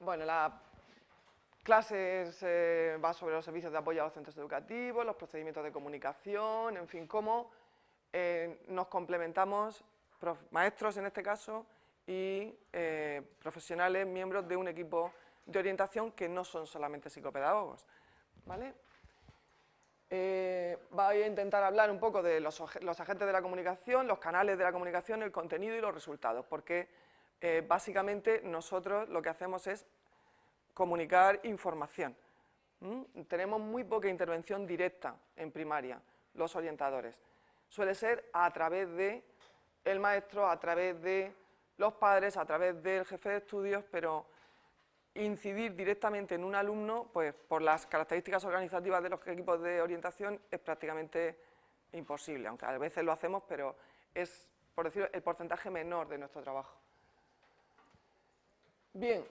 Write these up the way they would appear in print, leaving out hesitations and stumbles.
Bueno, la clase va sobre los servicios de apoyo a los centros educativos, los procedimientos de comunicación, en fin, cómo nos complementamos, maestros en este caso, y profesionales, miembros de un equipo de orientación que no son solamente psicopedagogos, ¿vale? Voy a intentar hablar un poco de los agentes de la comunicación, los canales de la comunicación, el contenido y los resultados, porque básicamente nosotros lo que hacemos es comunicar información. Tenemos muy poca intervención directa en primaria, los orientadores. Suele ser a través de el maestro, a través de los padres, a través del jefe de estudios, pero incidir directamente en un alumno, pues por las características organizativas de los equipos de orientación es prácticamente imposible, aunque a veces lo hacemos, pero es, por decirlo, el porcentaje menor de nuestro trabajo. Bien,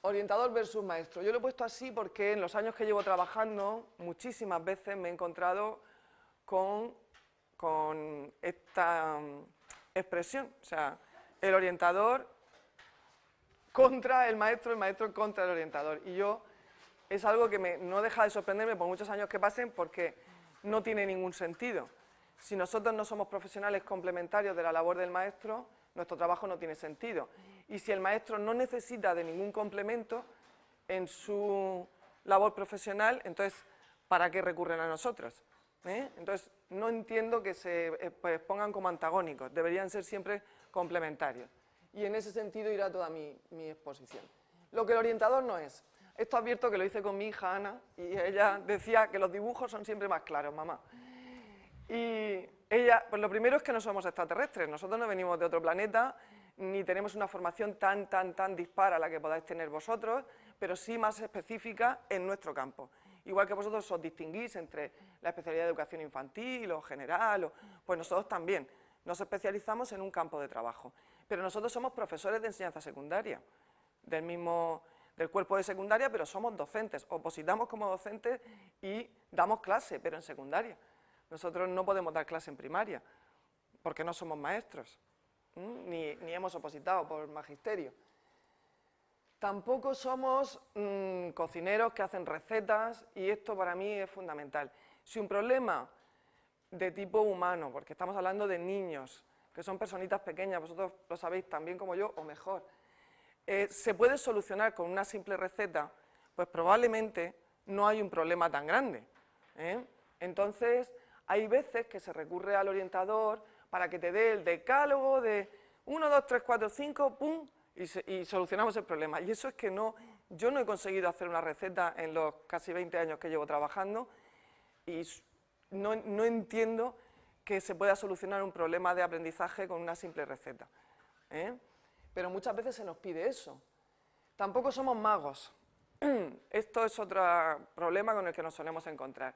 orientador versus maestro. Yo lo he puesto así porque en los años que llevo trabajando, muchísimas veces me he encontrado con esta expresión, o sea, el orientador contra el maestro contra el orientador. Y yo, es algo que no deja de sorprenderme por muchos años que pasen porque no tiene ningún sentido. Si nosotros no somos profesionales complementarios de la labor del maestro, nuestro trabajo no tiene sentido. Y si el maestro no necesita de ningún complemento en su labor profesional, entonces, ¿para qué recurren a nosotros? Entonces, no entiendo que se pongan como antagónicos, deberían ser siempre complementarios. Y en ese sentido irá toda mi exposición. Lo que el orientador no es. Esto advierto que lo hice con mi hija Ana, y ella decía que los dibujos son siempre más claros, mamá. Y ella, pues lo primero es que no somos extraterrestres, nosotros no venimos de otro planeta, ni tenemos una formación tan dispar a la que podáis tener vosotros, pero sí más específica en nuestro campo. Igual que vosotros os distinguís entre la especialidad de educación infantil o general, pues nosotros también nos especializamos en un campo de trabajo. Pero nosotros somos profesores de enseñanza secundaria, del cuerpo de secundaria, pero somos docentes, opositamos como docentes y damos clase, pero en secundaria. Nosotros no podemos dar clase en primaria, porque no somos maestros, ni hemos opositado por magisterio. Tampoco somos cocineros que hacen recetas, y esto para mí es fundamental. Si un problema de tipo humano, porque estamos hablando de niños, que son personitas pequeñas, vosotros lo sabéis tan bien como yo, o mejor, se puede solucionar con una simple receta, pues probablemente no hay un problema tan grande. Entonces, hay veces que se recurre al orientador para que te dé el decálogo de 1, 2, 3, 4, 5, ¡pum!, y solucionamos el problema. Y eso es que yo no he conseguido hacer una receta en los casi 20 años que llevo trabajando, y no entiendo que se pueda solucionar un problema de aprendizaje con una simple receta. Pero muchas veces se nos pide eso. Tampoco somos magos. Esto es otro problema con el que nos solemos encontrar.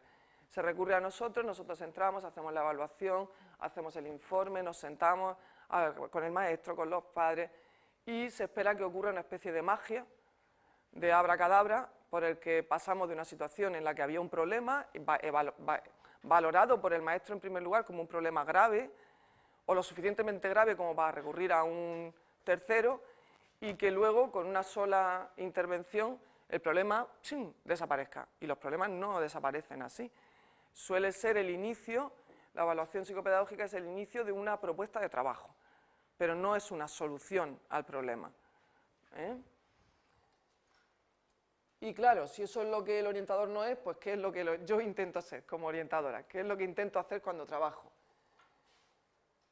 Se recurre a nosotros, nosotros entramos, hacemos la evaluación, hacemos el informe, nos sentamos con el maestro, con los padres, y se espera que ocurra una especie de magia, de abracadabra, por el que pasamos de una situación en la que había un problema, valorado por el maestro en primer lugar como un problema grave, o lo suficientemente grave como para recurrir a un tercero, y que luego, con una sola intervención, el problema desaparezca. Y los problemas no desaparecen así. Suele ser el inicio, la evaluación psicopedagógica es el inicio de una propuesta de trabajo, pero no es una solución al problema. Y claro, si eso es lo que el orientador no es, pues ¿qué es lo que yo intento hacer como orientadora? ¿Qué es lo que intento hacer cuando trabajo?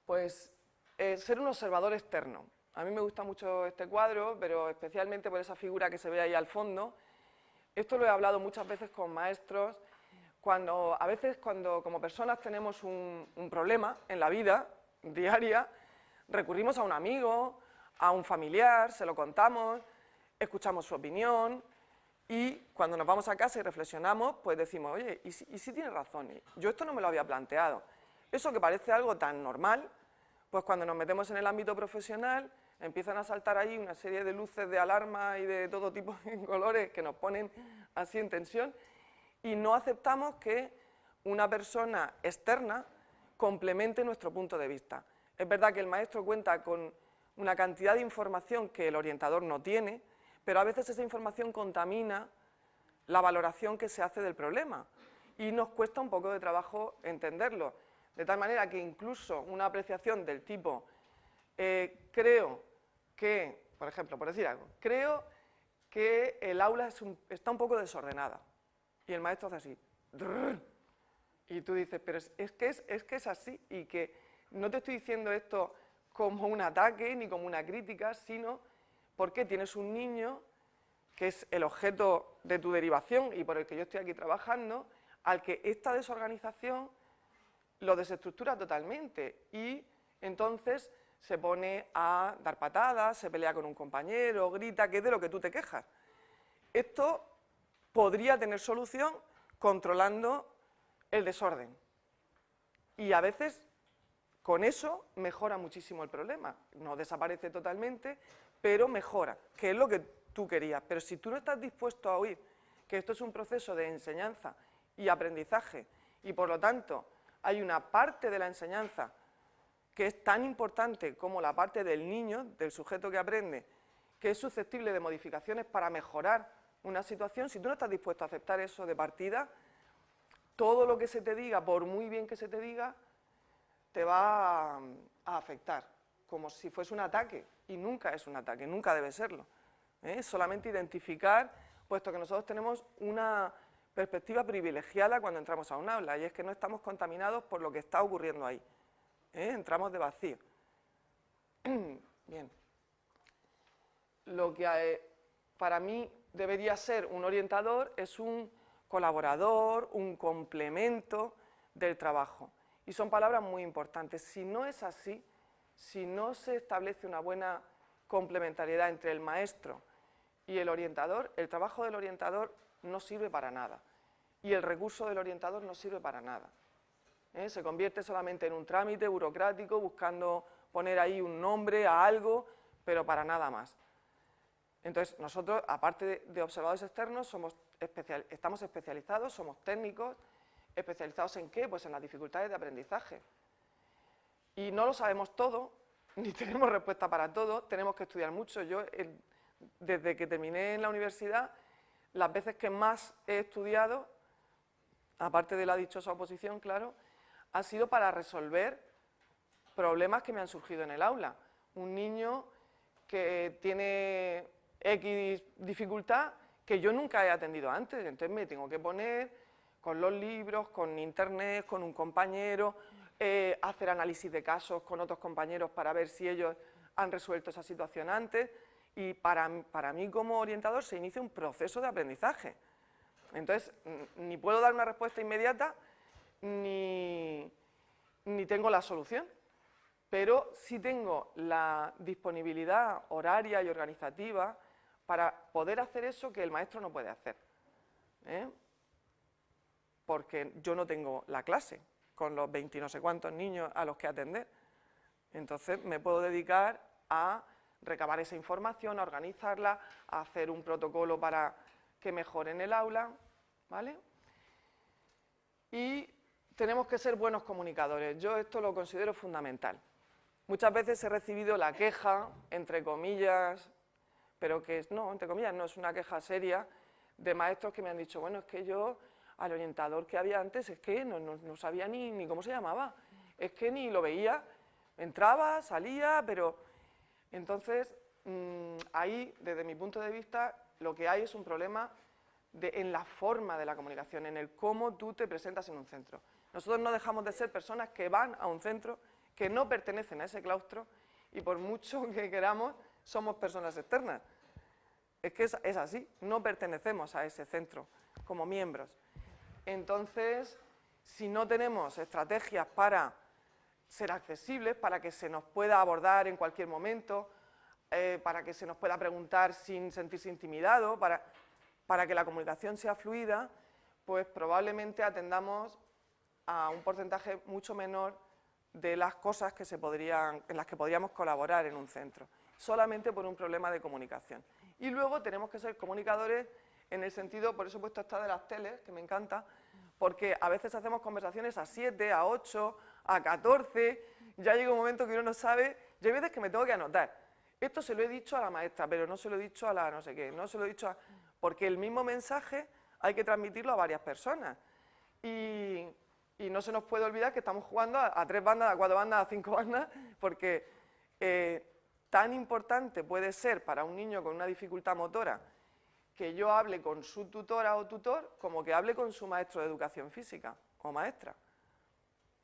Pues ser un observador externo. A mí me gusta mucho este cuadro, pero especialmente por esa figura que se ve ahí al fondo. Esto lo he hablado muchas veces con maestros. A veces cuando como personas tenemos un problema en la vida diaria, recurrimos a un amigo, a un familiar, se lo contamos, escuchamos su opinión, y cuando nos vamos a casa y reflexionamos, pues decimos, oye, ¿y si tiene razón? Yo esto no me lo había planteado. Eso que parece algo tan normal, pues cuando nos metemos en el ámbito profesional, empiezan a saltar ahí una serie de luces de alarma y de todo tipo de colores que nos ponen así en tensión, y no aceptamos que una persona externa complemente nuestro punto de vista. Es verdad que el maestro cuenta con una cantidad de información que el orientador no tiene, pero a veces esa información contamina la valoración que se hace del problema y nos cuesta un poco de trabajo entenderlo, de tal manera que incluso una apreciación del tipo creo que, por ejemplo, por decir algo, creo que el aula está un poco desordenada y el maestro hace así, y tú dices, pero es que es así, y que no te estoy diciendo esto como un ataque ni como una crítica, sino porque tienes un niño que es el objeto de tu derivación y por el que yo estoy aquí trabajando, al que esta desorganización lo desestructura totalmente y entonces se pone a dar patadas, se pelea con un compañero, grita, que es de lo que tú te quejas. Esto podría tener solución controlando el desorden. Y a veces con eso mejora muchísimo el problema. No desaparece totalmente, pero mejora, que es lo que tú querías. Pero si tú no estás dispuesto a oír que esto es un proceso de enseñanza y aprendizaje, y por lo tanto hay una parte de la enseñanza que es tan importante como la parte del niño, del sujeto que aprende, que es susceptible de modificaciones para mejorar una situación, si tú no estás dispuesto a aceptar eso de partida, todo lo que se te diga, por muy bien que se te diga, te va a afectar, como si fuese un ataque, y nunca es un ataque, nunca debe serlo. Es solamente identificar, puesto que nosotros tenemos una perspectiva privilegiada cuando entramos a un aula, y es que no estamos contaminados por lo que está ocurriendo ahí. Entramos de vacío. Bien. Lo que para mí debería ser un orientador es un colaborador, un complemento del trabajo. Y son palabras muy importantes. Si no es así, si no se establece una buena complementariedad entre el maestro y el orientador, el trabajo del orientador no sirve para nada. Y el recurso del orientador no sirve para nada. Se convierte solamente en un trámite burocrático, buscando poner ahí un nombre a algo, pero para nada más. Entonces, nosotros, aparte de observadores externos, estamos especializados, somos técnicos. ¿Especializados en qué? Pues en las dificultades de aprendizaje. Y no lo sabemos todo, ni tenemos respuesta para todo, tenemos que estudiar mucho. Yo, desde que terminé en la universidad, las veces que más he estudiado, aparte de la dichosa oposición, claro, ha sido para resolver problemas que me han surgido en el aula. Un niño que tiene X dificultad que yo nunca he atendido antes, entonces me tengo que poner con los libros, con internet, con un compañero, hacer análisis de casos con otros compañeros para ver si ellos han resuelto esa situación antes, y para mí como orientador se inicia un proceso de aprendizaje. Entonces, ni puedo dar una respuesta inmediata, ni tengo la solución, pero sí tengo la disponibilidad horaria y organizativa para poder hacer eso que el maestro no puede hacer. Porque yo no tengo la clase con los 20 y no sé cuántos niños a los que atender. Entonces me puedo dedicar a recabar esa información, a organizarla, a hacer un protocolo para que mejoren el aula, ¿vale? Y tenemos que ser buenos comunicadores. Yo esto lo considero fundamental. Muchas veces he recibido la queja, entre comillas, pero que no, entre comillas, no es una queja seria, de maestros que me han dicho, bueno, es que yo al orientador que había antes es que no sabía ni cómo se llamaba, es que ni lo veía, entraba, salía, pero... Entonces, ahí, desde mi punto de vista, lo que hay es un problema en la forma de la comunicación, en el cómo tú te presentas en un centro. Nosotros no dejamos de ser personas que van a un centro, que no pertenecen a ese claustro, y por mucho que queramos, somos personas externas. Es que es así, no pertenecemos a ese centro como miembros. Entonces, si no tenemos estrategias para ser accesibles, para que se nos pueda abordar en cualquier momento, para que se nos pueda preguntar sin sentirse intimidado, para que la comunicación sea fluida, pues probablemente atendamos a un porcentaje mucho menor de las cosas que en las que podríamos colaborar en un centro, solamente por un problema de comunicación. Y luego tenemos que ser comunicadores en el sentido, por eso he puesto esta de las teles, que me encanta, porque a veces hacemos conversaciones a 7, a 8, a 14, ya llega un momento que uno no sabe, yo hay veces que me tengo que anotar, esto se lo he dicho a la maestra, pero no se lo he dicho a la no sé qué, no se lo he dicho a... Porque el mismo mensaje hay que transmitirlo a varias personas. Y no se nos puede olvidar que estamos jugando a 3 bandas, a 4 bandas, a 5 bandas, porque tan importante puede ser para un niño con una dificultad motora que yo hable con su tutora o tutor como que hable con su maestro de educación física o maestra.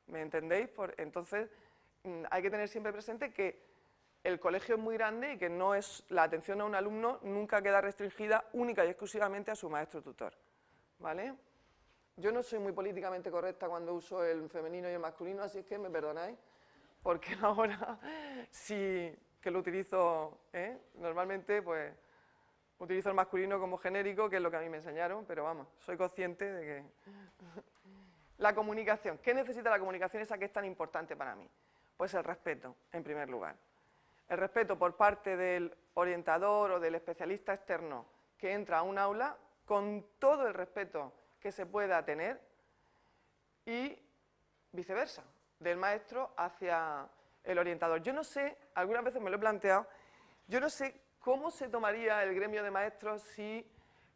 ¿Me entendéis? Entonces, hay que tener siempre presente que el colegio es muy grande y que no es, la atención a un alumno nunca queda restringida única y exclusivamente a su maestro tutor. ¿Vale? Yo no soy muy políticamente correcta cuando uso el femenino y el masculino, así es que me perdonáis, porque ahora sí que lo utilizo, normalmente pues utilizo el masculino como genérico, que es lo que a mí me enseñaron, pero vamos, soy consciente de que... La comunicación. ¿Qué necesita la comunicación esa que es tan importante para mí? Pues el respeto, en primer lugar. El respeto por parte del orientador o del especialista externo que entra a un aula, con todo el respeto que se pueda tener, y viceversa, del maestro hacia el orientador. Yo no sé, algunas veces me lo he planteado, yo no sé cómo se tomaría el gremio de maestros si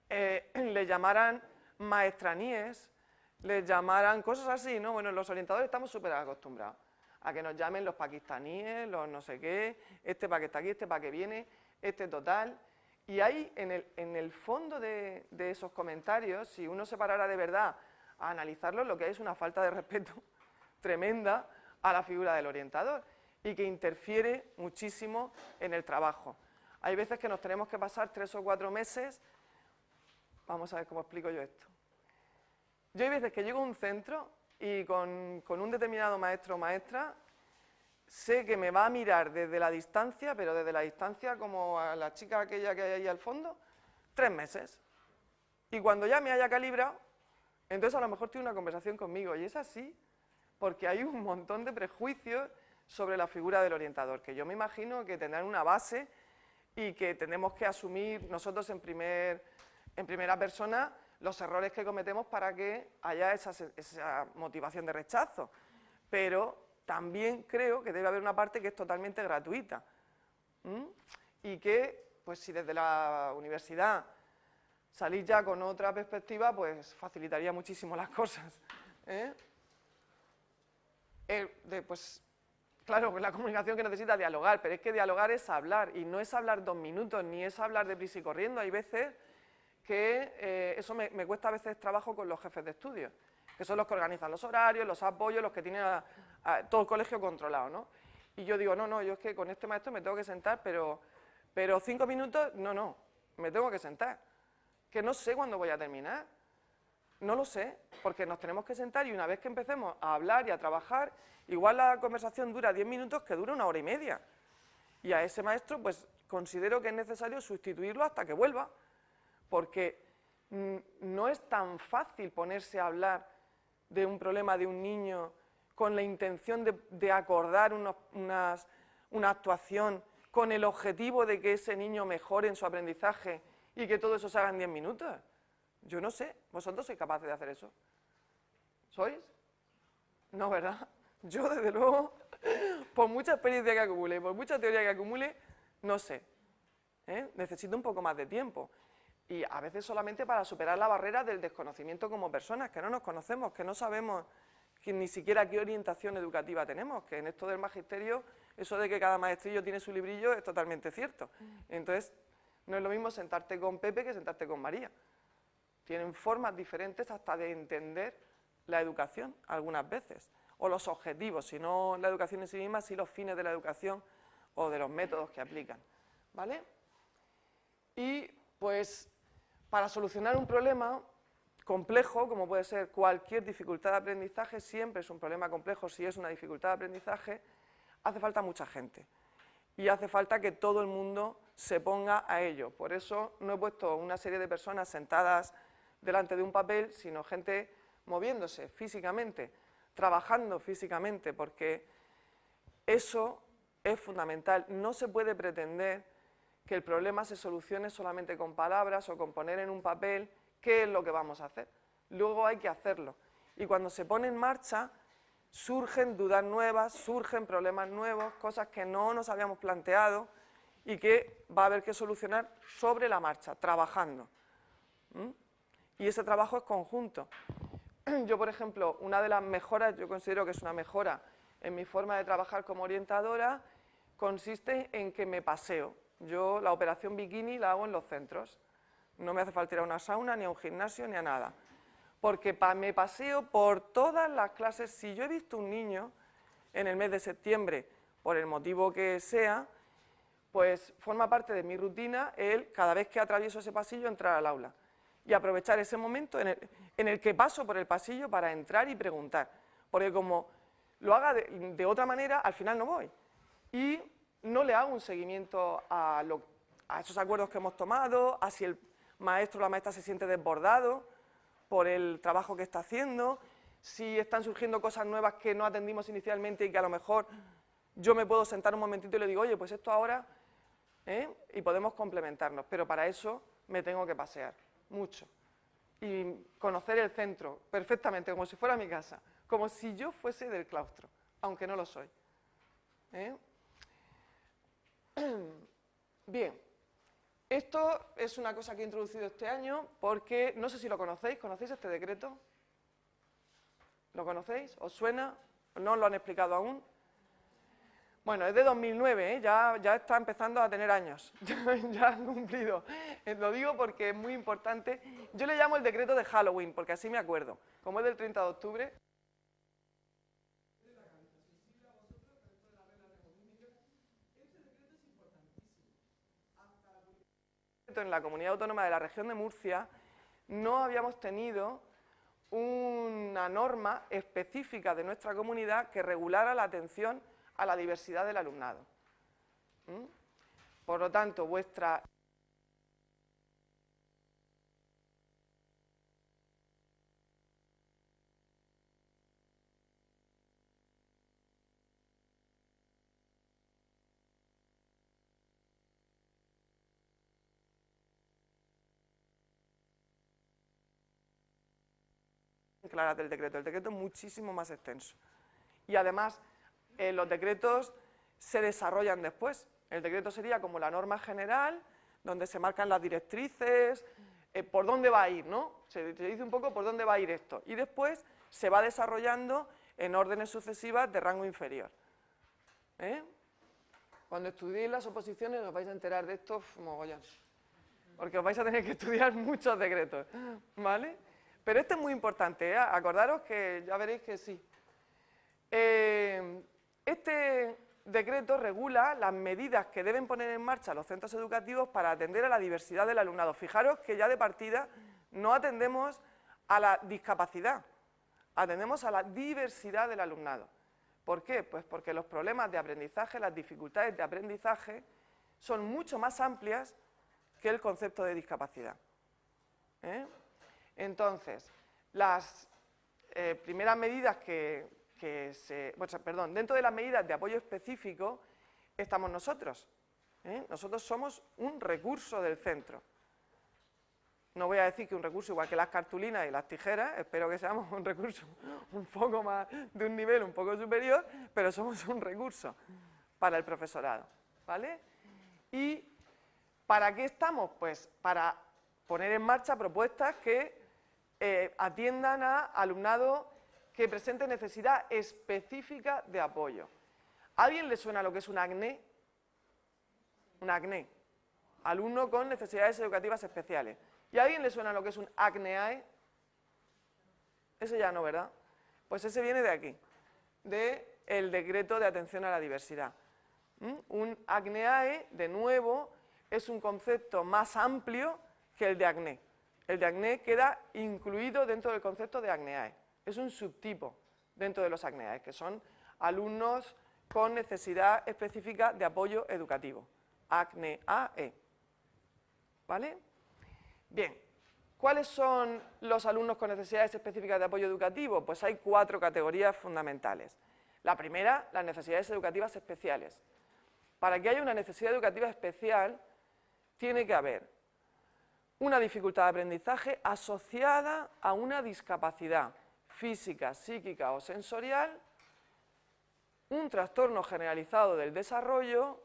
le llamaran maestraníes, les llamaran cosas así, ¿no? Bueno, los orientadores estamos súper acostumbrados a que nos llamen los pakistaníes, los no sé qué, este para que está aquí, este para que viene, este total. Y ahí, en el fondo de esos comentarios, si uno se parara de verdad a analizarlo, lo que hay es una falta de respeto tremenda a la figura del orientador y que interfiere muchísimo en el trabajo. Hay veces que nos tenemos que pasar 3 o 4 meses, vamos a ver cómo explico yo esto. Yo hay veces que llego a un centro y con un determinado maestro o maestra sé que me va a mirar desde la distancia, pero desde la distancia como a la chica aquella que hay ahí al fondo, 3 meses. Y cuando ya me haya calibrado, entonces a lo mejor tiene una conversación conmigo. Y es así, porque hay un montón de prejuicios sobre la figura del orientador, que yo me imagino que tendrán una base y que tenemos que asumir nosotros en primera persona los errores que cometemos para que haya esa motivación de rechazo. Pero también creo que debe haber una parte que es totalmente gratuita. Y que, pues si desde la universidad salís ya con otra perspectiva, pues facilitaría muchísimo las cosas. Pues claro, la comunicación que necesita dialogar, pero es que dialogar es hablar, y no es hablar 2 minutos, ni es hablar deprisa y corriendo. Hay veces que eso me cuesta a veces trabajo con los jefes de estudio, que son los que organizan los horarios, los apoyos, los que tienen a todo el colegio controlado, ¿no? Y yo digo, no, yo es que con este maestro me tengo que sentar, pero 5 minutos, no, me tengo que sentar, que no sé cuándo voy a terminar, no lo sé, porque nos tenemos que sentar y una vez que empecemos a hablar y a trabajar, igual la conversación dura 10 minutos que dura 1 hora y media, y a ese maestro pues considero que es necesario sustituirlo hasta que vuelva, porque no es tan fácil ponerse a hablar de un problema de un niño con la intención de acordar una actuación con el objetivo de que ese niño mejore en su aprendizaje y que todo eso se haga en 10 minutos. Yo no sé, ¿vosotros sois capaces de hacer eso? ¿Sois? No, ¿verdad? Yo, desde luego, por mucha experiencia que acumule, por mucha teoría que acumule, no sé. Necesito un poco más de tiempo. Y a veces solamente para superar la barrera del desconocimiento como personas, que no nos conocemos, que no sabemos ni siquiera qué orientación educativa tenemos, que en esto del magisterio, eso de que cada maestrillo tiene su librillo es totalmente cierto. Entonces, no es lo mismo sentarte con Pepe que sentarte con María. Tienen formas diferentes hasta de entender la educación algunas veces, o los objetivos, si no la educación en sí misma, si los fines de la educación o de los métodos que aplican. ¿Vale? Y pues para solucionar un problema complejo, como puede ser cualquier dificultad de aprendizaje, siempre es un problema complejo si es una dificultad de aprendizaje, hace falta mucha gente. Y hace falta que todo el mundo se ponga a ello. Por eso no he puesto una serie de personas sentadas delante de un papel, sino gente moviéndose físicamente, trabajando físicamente, porque eso es fundamental. No se puede pretender que el problema se solucione solamente con palabras o con poner en un papel qué es lo que vamos a hacer. Luego hay que hacerlo. Y cuando se pone en marcha, surgen dudas nuevas, surgen problemas nuevos, cosas que no nos habíamos planteado y que va a haber que solucionar sobre la marcha, trabajando. Y ese trabajo es conjunto. Yo, por ejemplo, una de las mejoras, yo considero que es una mejora en mi forma de trabajar como orientadora, consiste en que me paseo. Yo la operación bikini la hago en los centros. No me hace falta ir a una sauna, ni a un gimnasio, ni a nada. Porque me paseo por todas las clases. Si yo he visto un niño en el mes de septiembre, por el motivo que sea, pues forma parte de mi rutina el, cada vez que atravieso ese pasillo, entrar al aula. Y aprovechar ese momento en el que paso por el pasillo para entrar y preguntar. Porque como lo haga de otra manera, al final no voy. Y no le hago un seguimiento a esos acuerdos que hemos tomado, a si el maestro o la maestra se siente desbordado por el trabajo que está haciendo, si están surgiendo cosas nuevas que no atendimos inicialmente y que a lo mejor yo me puedo sentar un momentito y le digo, oye, pues esto ahora, y podemos complementarnos, pero para eso me tengo que pasear mucho y conocer el centro perfectamente, como si fuera mi casa, como si yo fuese del claustro, aunque no lo soy. Bien, esto es una cosa que he introducido este año porque, no sé si lo conocéis, ¿conocéis este decreto? ¿Lo conocéis? ¿Os suena? ¿No os lo han explicado aún? Bueno, es de 2009, ya está empezando a tener años, ya han cumplido. Lo digo porque es muy importante. Yo le llamo el decreto de Halloween, porque así me acuerdo. Como es del 30 de octubre. En la Comunidad Autónoma de la Región de Murcia no habíamos tenido una norma específica de nuestra comunidad que regulara la atención a la diversidad del alumnado. Por lo tanto, vuestra... claras del decreto. El decreto es muchísimo más extenso. Y además, los decretos se desarrollan después. El decreto sería como la norma general, donde se marcan las directrices, por dónde va a ir, ¿no? Se dice un poco por dónde va a ir esto. Y después se va desarrollando en órdenes sucesivas de rango inferior. Cuando estudiéis las oposiciones os vais a enterar de esto, mogollón. Porque os vais a tener que estudiar muchos decretos, ¿vale? Pero este es muy importante, acordaros que ya veréis que sí. Este decreto regula las medidas que deben poner en marcha los centros educativos para atender a la diversidad del alumnado. Fijaros que ya de partida no atendemos a la discapacidad, atendemos a la diversidad del alumnado. ¿Por qué? Pues porque los problemas de aprendizaje, las dificultades de aprendizaje son mucho más amplias que el concepto de discapacidad. Entonces, las primeras medidas dentro de las medidas de apoyo específico estamos nosotros. Nosotros somos un recurso del centro. No voy a decir que un recurso igual que las cartulinas y las tijeras, espero que seamos un recurso un poco más, de un nivel un poco superior, pero somos un recurso para el profesorado, ¿vale? ¿Y para qué estamos? Pues para poner en marcha propuestas que atiendan a alumnado que presente necesidad específica de apoyo. ¿A alguien le suena lo que es un ACNE? Un ACNE, alumno con necesidades educativas especiales. ¿Y a alguien le suena lo que es un ACNEAE? Ese ya no, ¿verdad? Pues ese viene de aquí, del decreto de atención a la diversidad. Un ACNEAE, de nuevo, es un concepto más amplio que el de ACNE. El de ACNE queda incluido dentro del concepto de ACNEAE. Es un subtipo dentro de los ACNEAE, que son alumnos con necesidad específica de apoyo educativo. ACNEAE. ¿Vale? Bien. ¿Cuáles son los alumnos con necesidades específicas de apoyo educativo? Pues hay 4 categorías fundamentales. La primera, las necesidades educativas especiales. Para que haya una necesidad educativa especial, tiene que haber una dificultad de aprendizaje asociada a una discapacidad física, psíquica o sensorial, un trastorno generalizado del desarrollo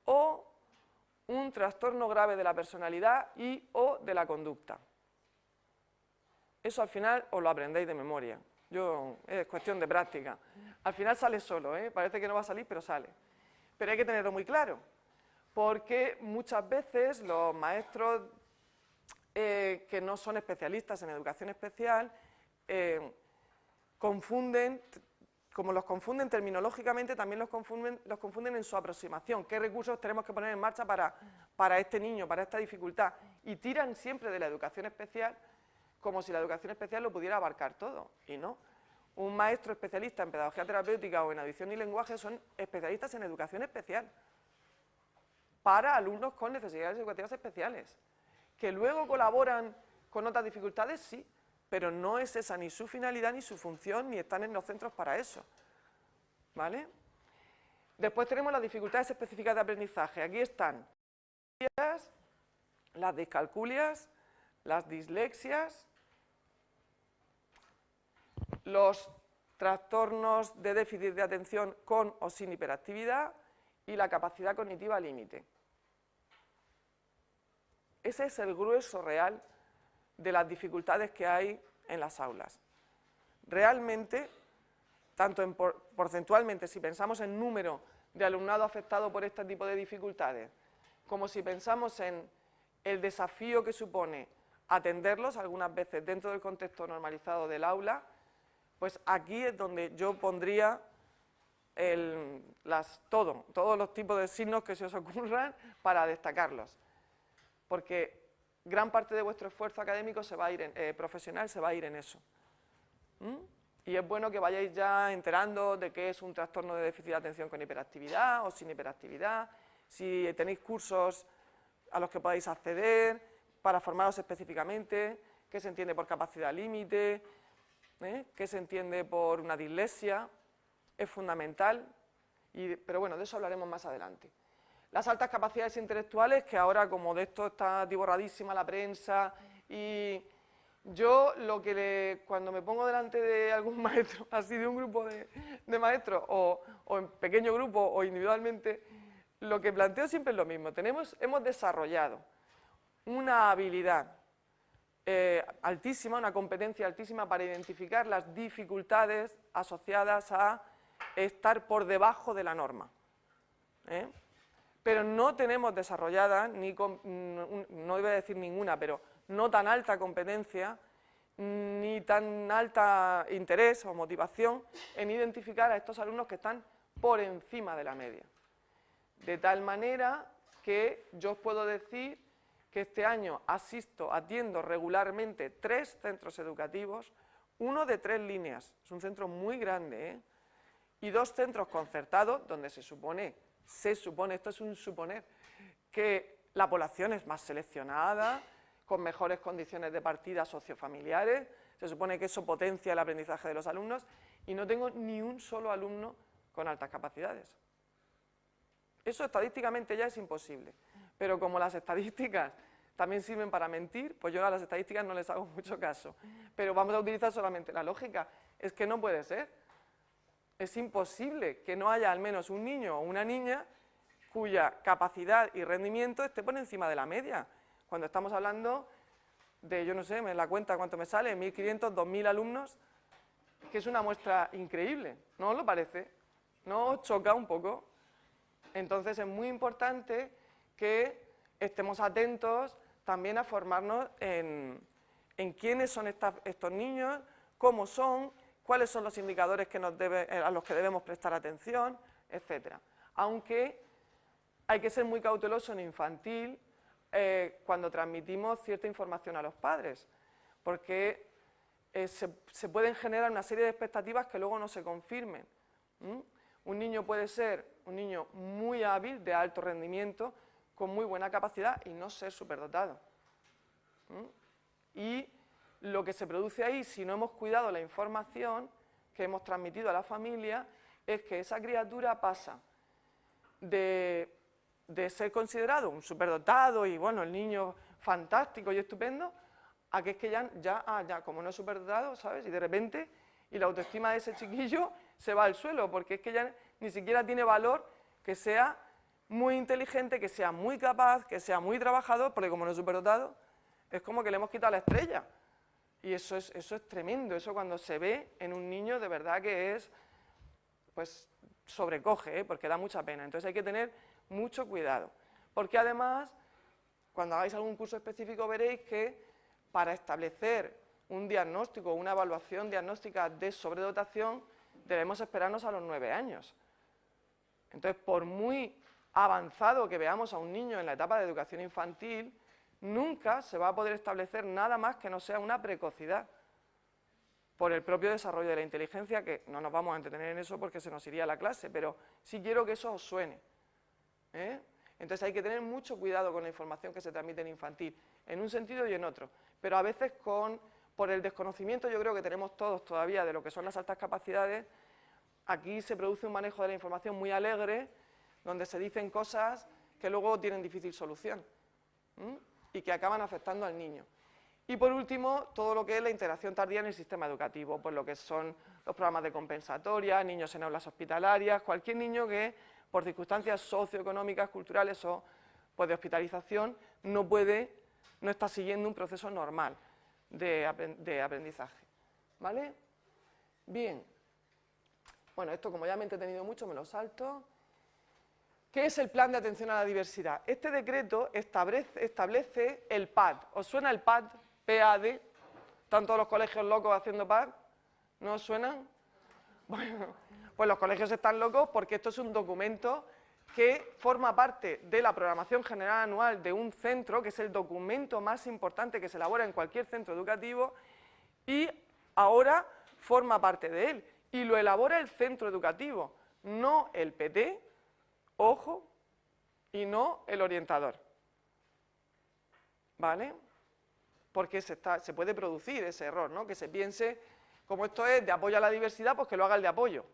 o un trastorno grave de la personalidad y o de la conducta. Eso al final os lo aprendéis de memoria. Es cuestión de práctica. Al final sale solo, parece que no va a salir, pero sale. Pero hay que tenerlo muy claro, porque muchas veces los maestros que no son especialistas en educación especial confunden, como los confunden terminológicamente, también los confunden en su aproximación. ¿Qué recursos tenemos que poner en marcha para este niño, para esta dificultad? Y tiran siempre de la educación especial como si la educación especial lo pudiera abarcar todo, y no. Un maestro especialista en pedagogía terapéutica o en audición y lenguaje son especialistas en educación especial para alumnos con necesidades educativas especiales, que luego colaboran con otras dificultades, sí, pero no es esa ni su finalidad, ni su función, ni están en los centros para eso, ¿vale? Después tenemos las dificultades específicas de aprendizaje. Aquí están las discalculias, las dislexias, los trastornos de déficit de atención con o sin hiperactividad y la capacidad cognitiva límite. Ese es el grueso real de las dificultades que hay en las aulas. Realmente, tanto porcentualmente, si pensamos en número de alumnado afectado por este tipo de dificultades, como si pensamos en el desafío que supone atenderlos algunas veces dentro del contexto normalizado del aula, pues aquí es donde yo pondría todos los tipos de signos que se os ocurran para destacarlos, porque gran parte de vuestro esfuerzo académico profesional se va a ir en eso. Y es bueno que vayáis ya enterando de qué es un trastorno de déficit de atención con hiperactividad o sin hiperactividad, si tenéis cursos a los que podáis acceder para formaros específicamente, qué se entiende por capacidad límite, qué se entiende por una dislexia, es fundamental, pero bueno, de eso hablaremos más adelante. Las altas capacidades intelectuales, que ahora como de esto está atiborradísima la prensa, y yo cuando me pongo delante de algún maestro, así de un grupo de maestros, o en pequeño grupo o individualmente, lo que planteo siempre es lo mismo. Hemos desarrollado una habilidad altísima, una competencia altísima para identificar las dificultades asociadas a estar por debajo de la norma. Pero no tenemos desarrollada, no iba a decir ninguna, pero no tan alta competencia, ni tan alta interés o motivación en identificar a estos alumnos que están por encima de la media. De tal manera que yo os puedo decir que este año atiendo regularmente 3 centros educativos, uno de 3 líneas, es un centro muy grande, y 2 centros concertados, donde se supone, esto es un suponer, que la población es más seleccionada, con mejores condiciones de partida sociofamiliares, se supone que eso potencia el aprendizaje de los alumnos, y no tengo ni un solo alumno con altas capacidades. Eso estadísticamente ya es imposible, pero como las estadísticas también sirven para mentir, pues yo a las estadísticas no les hago mucho caso, pero vamos a utilizar solamente la lógica. Es que no puede ser, es imposible que no haya al menos un niño o una niña cuya capacidad y rendimiento esté por encima de la media, cuando estamos hablando de, yo no sé, me la cuenta cuánto me sale, 1.500, 2.000 alumnos, que es una muestra increíble, ¿no os lo parece? ¿No os choca un poco? Entonces es muy importante que estemos atentos también a formarnos en quiénes son estos niños, cómo son, cuáles son los indicadores a los que debemos prestar atención, etc. Aunque hay que ser muy cauteloso en infantil cuando transmitimos cierta información a los padres, porque se pueden generar una serie de expectativas que luego no se confirmen. Un niño puede ser un niño muy hábil, de alto rendimiento, con muy buena capacidad y no ser superdotado. Y lo que se produce ahí, si no hemos cuidado la información que hemos transmitido a la familia, es que esa criatura pasa de ser considerado un superdotado y bueno, el niño fantástico y estupendo, a que es que ya como no es superdotado, ¿sabes? Y de repente, y la autoestima de ese chiquillo se va al suelo, porque es que ya ni siquiera tiene valor que sea muy inteligente, que sea muy capaz, que sea muy trabajador, porque como no es superdotado, es como que le hemos quitado la estrella. Y eso es tremendo, eso cuando se ve en un niño de verdad que es, pues sobrecoge, porque da mucha pena. Entonces hay que tener mucho cuidado, porque además, cuando hagáis algún curso específico veréis que para establecer un diagnóstico, una evaluación diagnóstica de sobredotación, debemos esperarnos a los 9 años. Entonces, por muy avanzado que veamos a un niño en la etapa de educación infantil, nunca se va a poder establecer nada más que no sea una precocidad, por el propio desarrollo de la inteligencia, que no nos vamos a entretener en eso porque se nos iría la clase, pero sí quiero que eso os suene. Entonces hay que tener mucho cuidado con la información que se transmite en infantil, en un sentido y en otro, pero a veces por el desconocimiento yo creo que tenemos todos todavía de lo que son las altas capacidades, aquí se produce un manejo de la información muy alegre, donde se dicen cosas que luego tienen difícil solución y que acaban afectando al niño. Y por último, todo lo que es la integración tardía en el sistema educativo, pues lo que son los programas de compensatoria, niños en aulas hospitalarias, cualquier niño que por circunstancias socioeconómicas, culturales o pues, de hospitalización no está siguiendo un proceso normal de aprendizaje. ¿Vale? Bien. Bueno, esto como ya me he entretenido mucho, me lo salto. ¿Qué es el Plan de Atención a la Diversidad? Este decreto establece el PAD. ¿Os suena el PAD? PAD. ¿Están todos los colegios locos haciendo PAD? ¿No os suenan? Bueno, pues los colegios están locos porque esto es un documento que forma parte de la programación general anual de un centro, que es el documento más importante que se elabora en cualquier centro educativo, y ahora forma parte de él. Y lo elabora el centro educativo, no el PT, ojo, y no el orientador. ¿Vale? Porque se puede producir ese error, ¿no? Que se piense, como esto es de apoyo a la diversidad, pues que lo haga el de apoyo.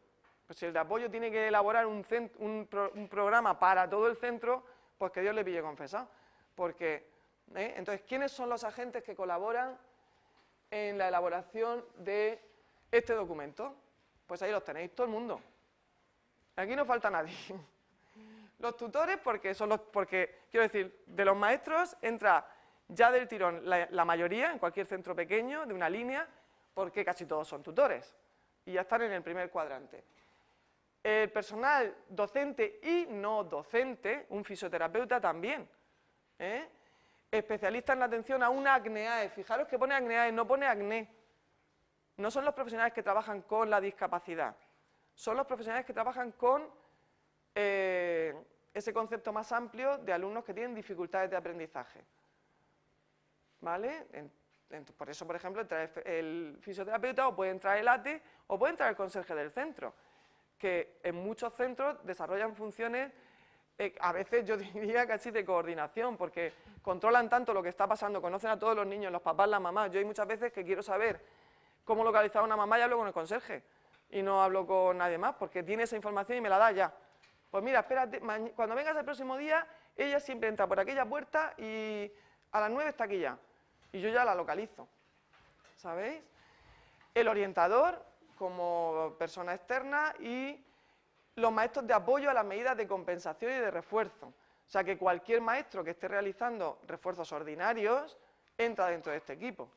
Pues si el de apoyo tiene que elaborar un programa para todo el centro, pues que Dios le pille confesado. Porque, entonces, ¿quiénes son los agentes que colaboran en la elaboración de este documento? Pues ahí los tenéis, todo el mundo. Aquí no falta nadie. Los tutores, porque quiero decir, de los maestros entra ya del tirón la mayoría, en cualquier centro pequeño, de una línea, porque casi todos son tutores. Y ya están en el primer cuadrante. El personal docente y no docente, un fisioterapeuta también, especialista en la atención a una ACNEAE. Fijaros que pone ACNEAE, no pone ACNE. No son los profesionales que trabajan con la discapacidad, son los profesionales que trabajan con ese concepto más amplio de alumnos que tienen dificultades de aprendizaje. ¿Vale? Por eso, por ejemplo, entra el fisioterapeuta, o puede entrar el ATE, o puede entrar el conserje del centro, que en muchos centros desarrollan funciones, a veces yo diría casi de coordinación, porque controlan tanto lo que está pasando, conocen a todos los niños, los papás, las mamás. Yo hay muchas veces que quiero saber cómo localizar a una mamá y hablo con el conserje, y no hablo con nadie más, porque tiene esa información y me la da ya. Pues mira, espérate, cuando vengas el próximo día, ella siempre entra por aquella puerta y a las 9 está aquí ya, y yo ya la localizo, ¿sabéis? El orientador, como persona externa, y los maestros de apoyo a las medidas de compensación y de refuerzo. O sea que cualquier maestro que esté realizando refuerzos ordinarios entra dentro de este equipo.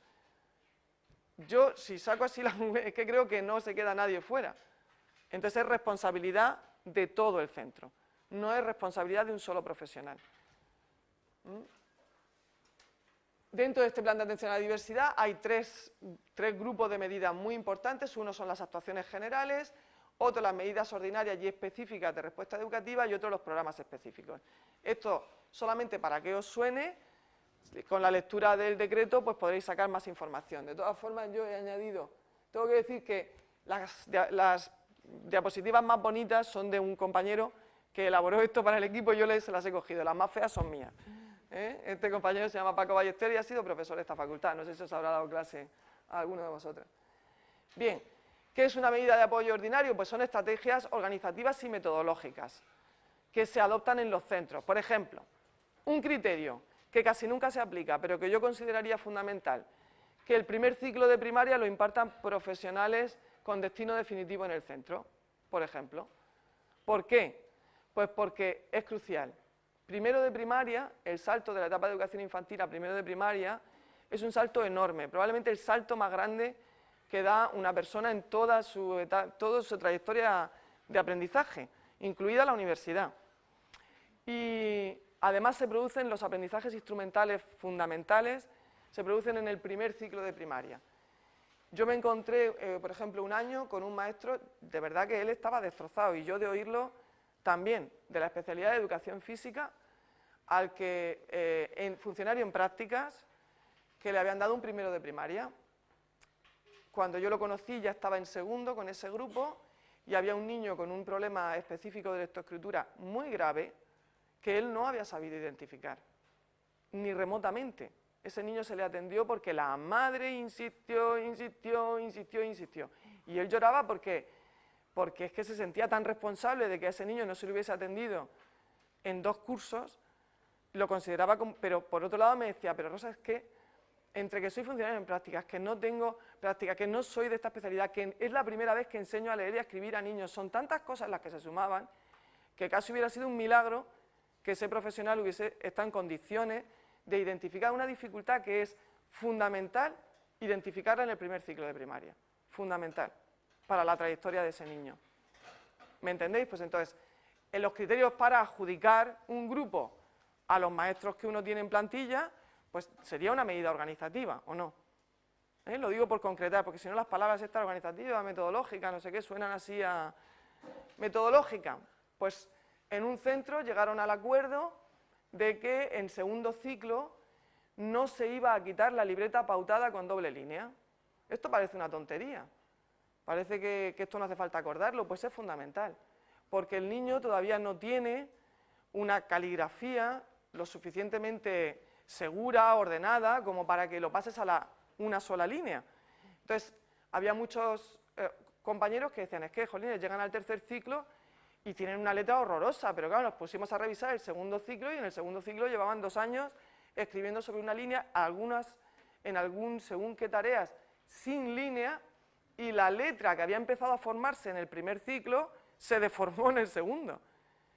Yo, si saco así es que creo que no se queda nadie fuera. Entonces es responsabilidad de todo el centro, no es responsabilidad de un solo profesional. Dentro de este plan de atención a la diversidad hay tres grupos de medidas muy importantes. Uno son las actuaciones generales, otro las medidas ordinarias y específicas de respuesta educativa y otro los programas específicos. Esto solamente para que os suene, con la lectura del decreto pues podréis sacar más información. De todas formas yo he añadido, tengo que decir que las diapositivas más bonitas son de un compañero que elaboró esto para el equipo y yo se las he cogido, las más feas son mías. Este compañero se llama Paco Ballester y ha sido profesor de esta facultad, no sé si os habrá dado clase a alguno de vosotros. Bien, ¿qué es una medida de apoyo ordinario? Pues son estrategias organizativas y metodológicas que se adoptan en los centros. Por ejemplo, un criterio que casi nunca se aplica, pero que yo consideraría fundamental, que el primer ciclo de primaria lo impartan profesionales con destino definitivo en el centro, por ejemplo. ¿Por qué? Pues porque es crucial. Primero de primaria, el salto de la etapa de educación infantil a primero de primaria es un salto enorme, probablemente el salto más grande que da una persona en toda su trayectoria de aprendizaje, incluida la universidad. Y además se producen los aprendizajes instrumentales fundamentales, se producen en el primer ciclo de primaria. Yo me encontré, por ejemplo, un año con un maestro, de verdad que él estaba destrozado, y yo de oírlo también, de la especialidad de educación física, al que funcionario en prácticas, que le habían dado un primero de primaria. Cuando yo lo conocí ya estaba en segundo con ese grupo, y había un niño con un problema específico de lectoescritura muy grave, que él no había sabido identificar, ni remotamente. Ese niño se le atendió porque la madre insistió, y él lloraba porque es que se sentía tan responsable de que a ese niño no se le hubiese atendido en 2 cursos, lo consideraba como, pero por otro lado me decía, pero Rosa, es que entre que soy funcionario en prácticas, que no tengo práctica, que no soy de esta especialidad, que es la primera vez que enseño a leer y a escribir a niños, son tantas cosas las que se sumaban, que casi hubiera sido un milagro que ese profesional hubiese estado en condiciones de identificar una dificultad que es fundamental identificarla en el primer ciclo de primaria, fundamental para la trayectoria de ese niño. ¿Me entendéis? Pues entonces, en los criterios para adjudicar un grupo a los maestros que uno tiene en plantilla, pues sería una medida organizativa, ¿o no? Lo digo por concretar, porque si no las palabras estas organizativas, metodológicas, no sé qué, suenan así a... Metodológica, pues en un centro llegaron al acuerdo de que en segundo ciclo no se iba a quitar la libreta pautada con doble línea. Esto parece una tontería, parece que esto no hace falta acordarlo, pues es fundamental, porque el niño todavía no tiene una caligrafía lo suficientemente segura, ordenada, como para que lo pases a una sola línea. Entonces, había muchos compañeros que decían, es que, jolines, llegan al tercer ciclo y tienen una letra horrorosa, pero claro, nos pusimos a revisar el segundo ciclo, y en el segundo ciclo llevaban 2 años escribiendo sobre una línea, algunas, según qué tareas, sin línea, y la letra que había empezado a formarse en el primer ciclo se deformó en el segundo.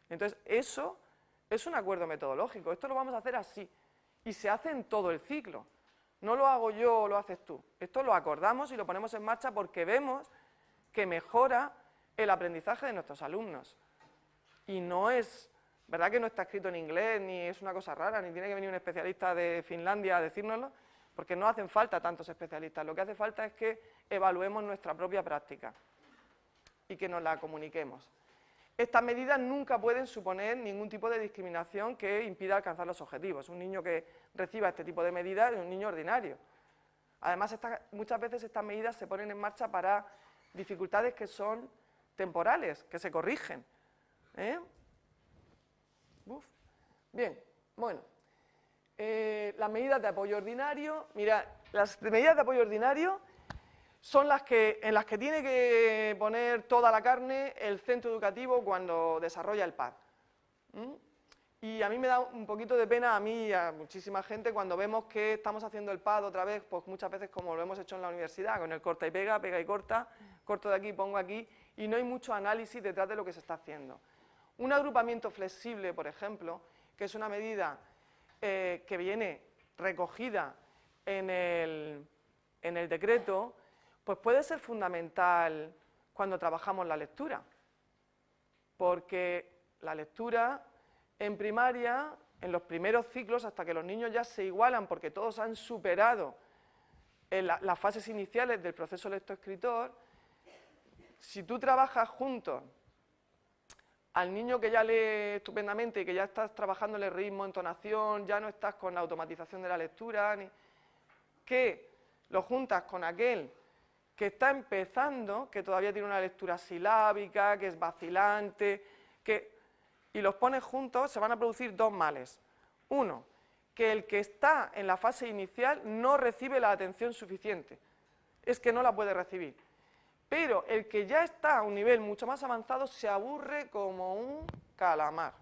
Entonces, eso es un acuerdo metodológico, esto lo vamos a hacer así, y se hace en todo el ciclo. No lo hago yo o lo haces tú, esto lo acordamos y lo ponemos en marcha porque vemos que mejora el aprendizaje de nuestros alumnos. Y no es, ¿verdad que no está escrito en inglés, ni es una cosa rara, ni tiene que venir un especialista de Finlandia a decírnoslo? Porque no hacen falta tantos especialistas, lo que hace falta es que evaluemos nuestra propia práctica y que nos la comuniquemos. Estas medidas nunca pueden suponer ningún tipo de discriminación que impida alcanzar los objetivos. Un niño que reciba este tipo de medidas es un niño ordinario. Además, muchas veces estas medidas se ponen en marcha para dificultades que son temporales, que se corrigen. Bien, bueno. Las medidas de apoyo ordinario, mira, las medidas de apoyo ordinario son en las que tiene que poner toda la carne el centro educativo cuando desarrolla el PAD. Y a mí me da un poquito de pena, a mí y a muchísima gente, cuando vemos que estamos haciendo el PAD otra vez, pues muchas veces como lo hemos hecho en la universidad, con el corta y pega, pega y corta, corto de aquí, pongo aquí, y no hay mucho análisis detrás de lo que se está haciendo. Un agrupamiento flexible, por ejemplo, que es una medida que viene recogida en el decreto, pues puede ser fundamental cuando trabajamos la lectura, porque la lectura en primaria, en los primeros ciclos, hasta que los niños ya se igualan, porque todos han superado las fases iniciales del proceso lectoescritor, si tú trabajas juntos al niño que ya lee estupendamente y que ya estás trabajándole ritmo, entonación, ya no estás con la automatización de la lectura, que lo juntas con aquel que está empezando, que todavía tiene una lectura silábica, que es vacilante, y los pones juntos, se van a producir 2 males. Uno, que el que está en la fase inicial no recibe la atención suficiente, es que no la puede recibir. Pero el que ya está a un nivel mucho más avanzado se aburre como un calamar,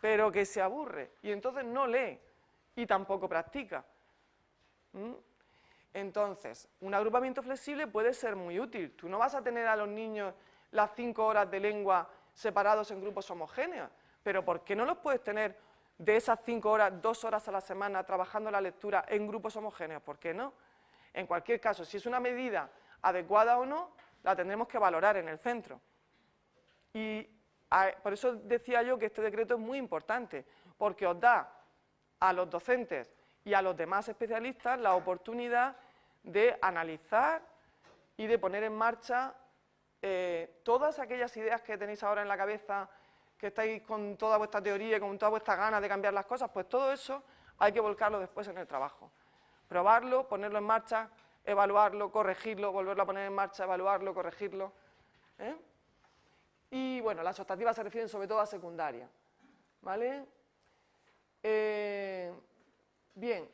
pero que se aburre, y entonces no lee, y tampoco practica. Entonces, un agrupamiento flexible puede ser muy útil. Tú no vas a tener a los niños las 5 horas de lengua separados en grupos homogéneos, pero ¿por qué no los puedes tener de esas 5 horas, 2 horas a la semana trabajando la lectura en grupos homogéneos? ¿Por qué no? En cualquier caso, si es una medida adecuada o no, la tendremos que valorar en el centro. Y por eso decía yo que este decreto es muy importante, porque os da a los docentes y a los demás especialistas la oportunidad de analizar y de poner en marcha todas aquellas ideas que tenéis ahora en la cabeza, que estáis con toda vuestra teoría y con toda vuestra ganas de cambiar las cosas, pues todo eso hay que volcarlo después en el trabajo. Probarlo, ponerlo en marcha, evaluarlo, corregirlo, volverlo a poner en marcha, evaluarlo, corregirlo. Y bueno, las optativas se refieren sobre todo a secundaria, ¿vale? Bien,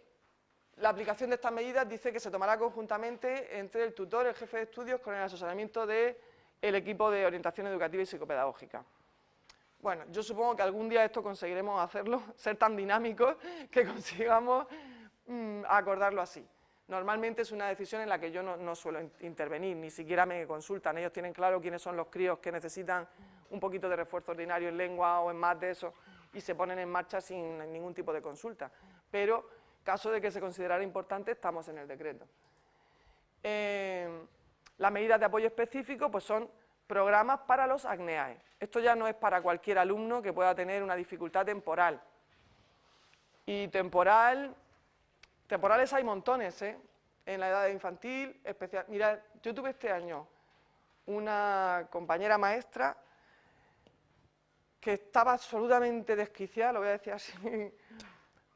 la aplicación de estas medidas dice que se tomará conjuntamente entre el tutor, el jefe de estudios, con el asesoramiento del equipo de orientación educativa y psicopedagógica. Bueno, yo supongo que algún día esto conseguiremos hacerlo, ser tan dinámicos que consigamos acordarlo así. Normalmente es una decisión en la que yo no suelo intervenir, ni siquiera me consultan. Ellos tienen claro quiénes son los críos que necesitan un poquito de refuerzo ordinario en lengua o en más de eso y se ponen en marcha sin ningún tipo de consulta. Pero, caso de que se considerara importante, estamos en el decreto. Las medidas de apoyo específico pues son programas para los ACNEAE. Esto ya no es para cualquier alumno que pueda tener una dificultad temporal. Y temporales hay montones, en la edad infantil, especial. Mira, yo tuve este año una compañera maestra que estaba absolutamente desquiciada, lo voy a decir así,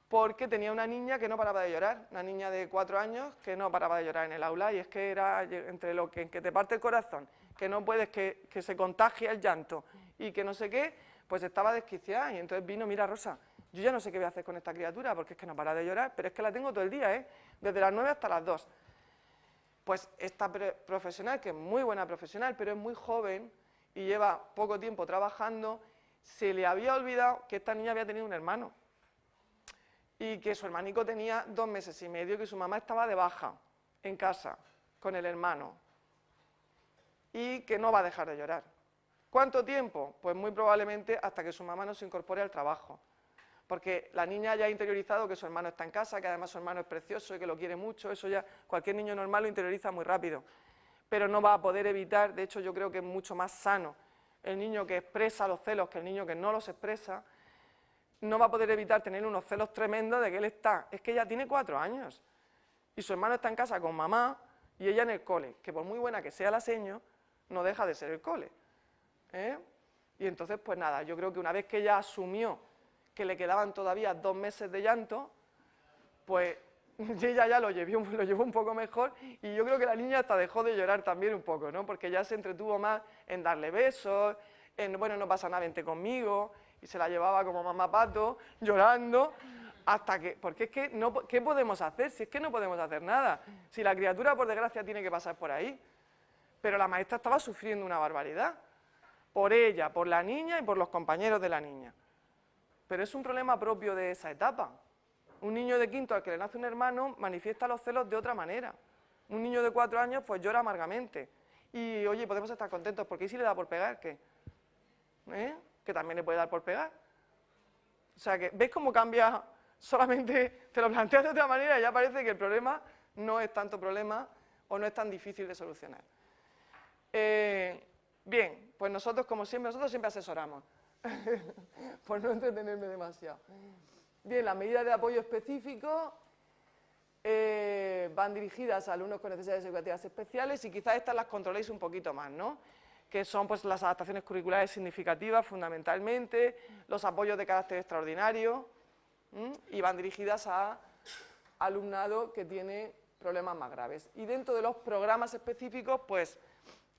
porque tenía una niña que no paraba de llorar, una niña de 4 años que no paraba de llorar en el aula, y es que era entre lo que te parte el corazón, que no puedes, que se contagia el llanto y que no sé qué, pues estaba desquiciada, y entonces vino, mira Rosa, yo ya no sé qué voy a hacer con esta criatura, porque es que no para de llorar, pero es que la tengo todo el día, desde las 9 hasta las 2. Pues esta profesional, que es muy buena profesional, pero es muy joven y lleva poco tiempo trabajando, se le había olvidado que esta niña había tenido un hermano y que su hermanico tenía 2 meses y medio, que su mamá estaba de baja en casa con el hermano y que no va a dejar de llorar. ¿Cuánto tiempo? Pues muy probablemente hasta que su mamá no se incorpore al trabajo, porque la niña ya ha interiorizado que su hermano está en casa, que además su hermano es precioso y que lo quiere mucho. Eso ya cualquier niño normal lo interioriza muy rápido, pero no va a poder evitar. De hecho, yo creo que es mucho más sano el niño que expresa los celos que el niño que no los expresa. No va a poder evitar tener unos celos tremendos de que él está, es que ella tiene 4 años y su hermano está en casa con mamá y ella en el cole, que por muy buena que sea la seño, no deja de ser el cole, Y entonces, pues nada, yo creo que una vez que ella asumió que le quedaban todavía 2 meses de llanto, pues ella ya lo llevó un poco mejor, y yo creo que la niña hasta dejó de llorar también un poco, ¿no? Porque ya se entretuvo más en darle besos, en, bueno, no pasa nada, vente conmigo, y se la llevaba como mamá pato, llorando, hasta que, porque es que, no, ¿qué podemos hacer? Si es que no podemos hacer nada, si la criatura, por desgracia, tiene que pasar por ahí. Pero la maestra estaba sufriendo una barbaridad, por ella, por la niña y por los compañeros de la niña. Pero es un problema propio de esa etapa. Un niño de quinto al que le nace un hermano manifiesta los celos de otra manera. Un niño de 4 años pues llora amargamente. Y oye, podemos estar contentos porque ¿y si le da por pegar? ¿Qué? Que también le puede dar por pegar. O sea que, ¿ves cómo cambia? Solamente te lo planteas de otra manera y ya parece que el problema no es tanto problema o no es tan difícil de solucionar. Bien, pues nosotros como siempre, asesoramos. Por no entretenerme demasiado. Bien, las medidas de apoyo específico van dirigidas a alumnos con necesidades educativas especiales y quizás estas las controléis un poquito más, ¿no? Que son pues las adaptaciones curriculares significativas fundamentalmente, los apoyos de carácter extraordinario, y van dirigidas a alumnado que tiene problemas más graves. Y dentro de los programas específicos, pues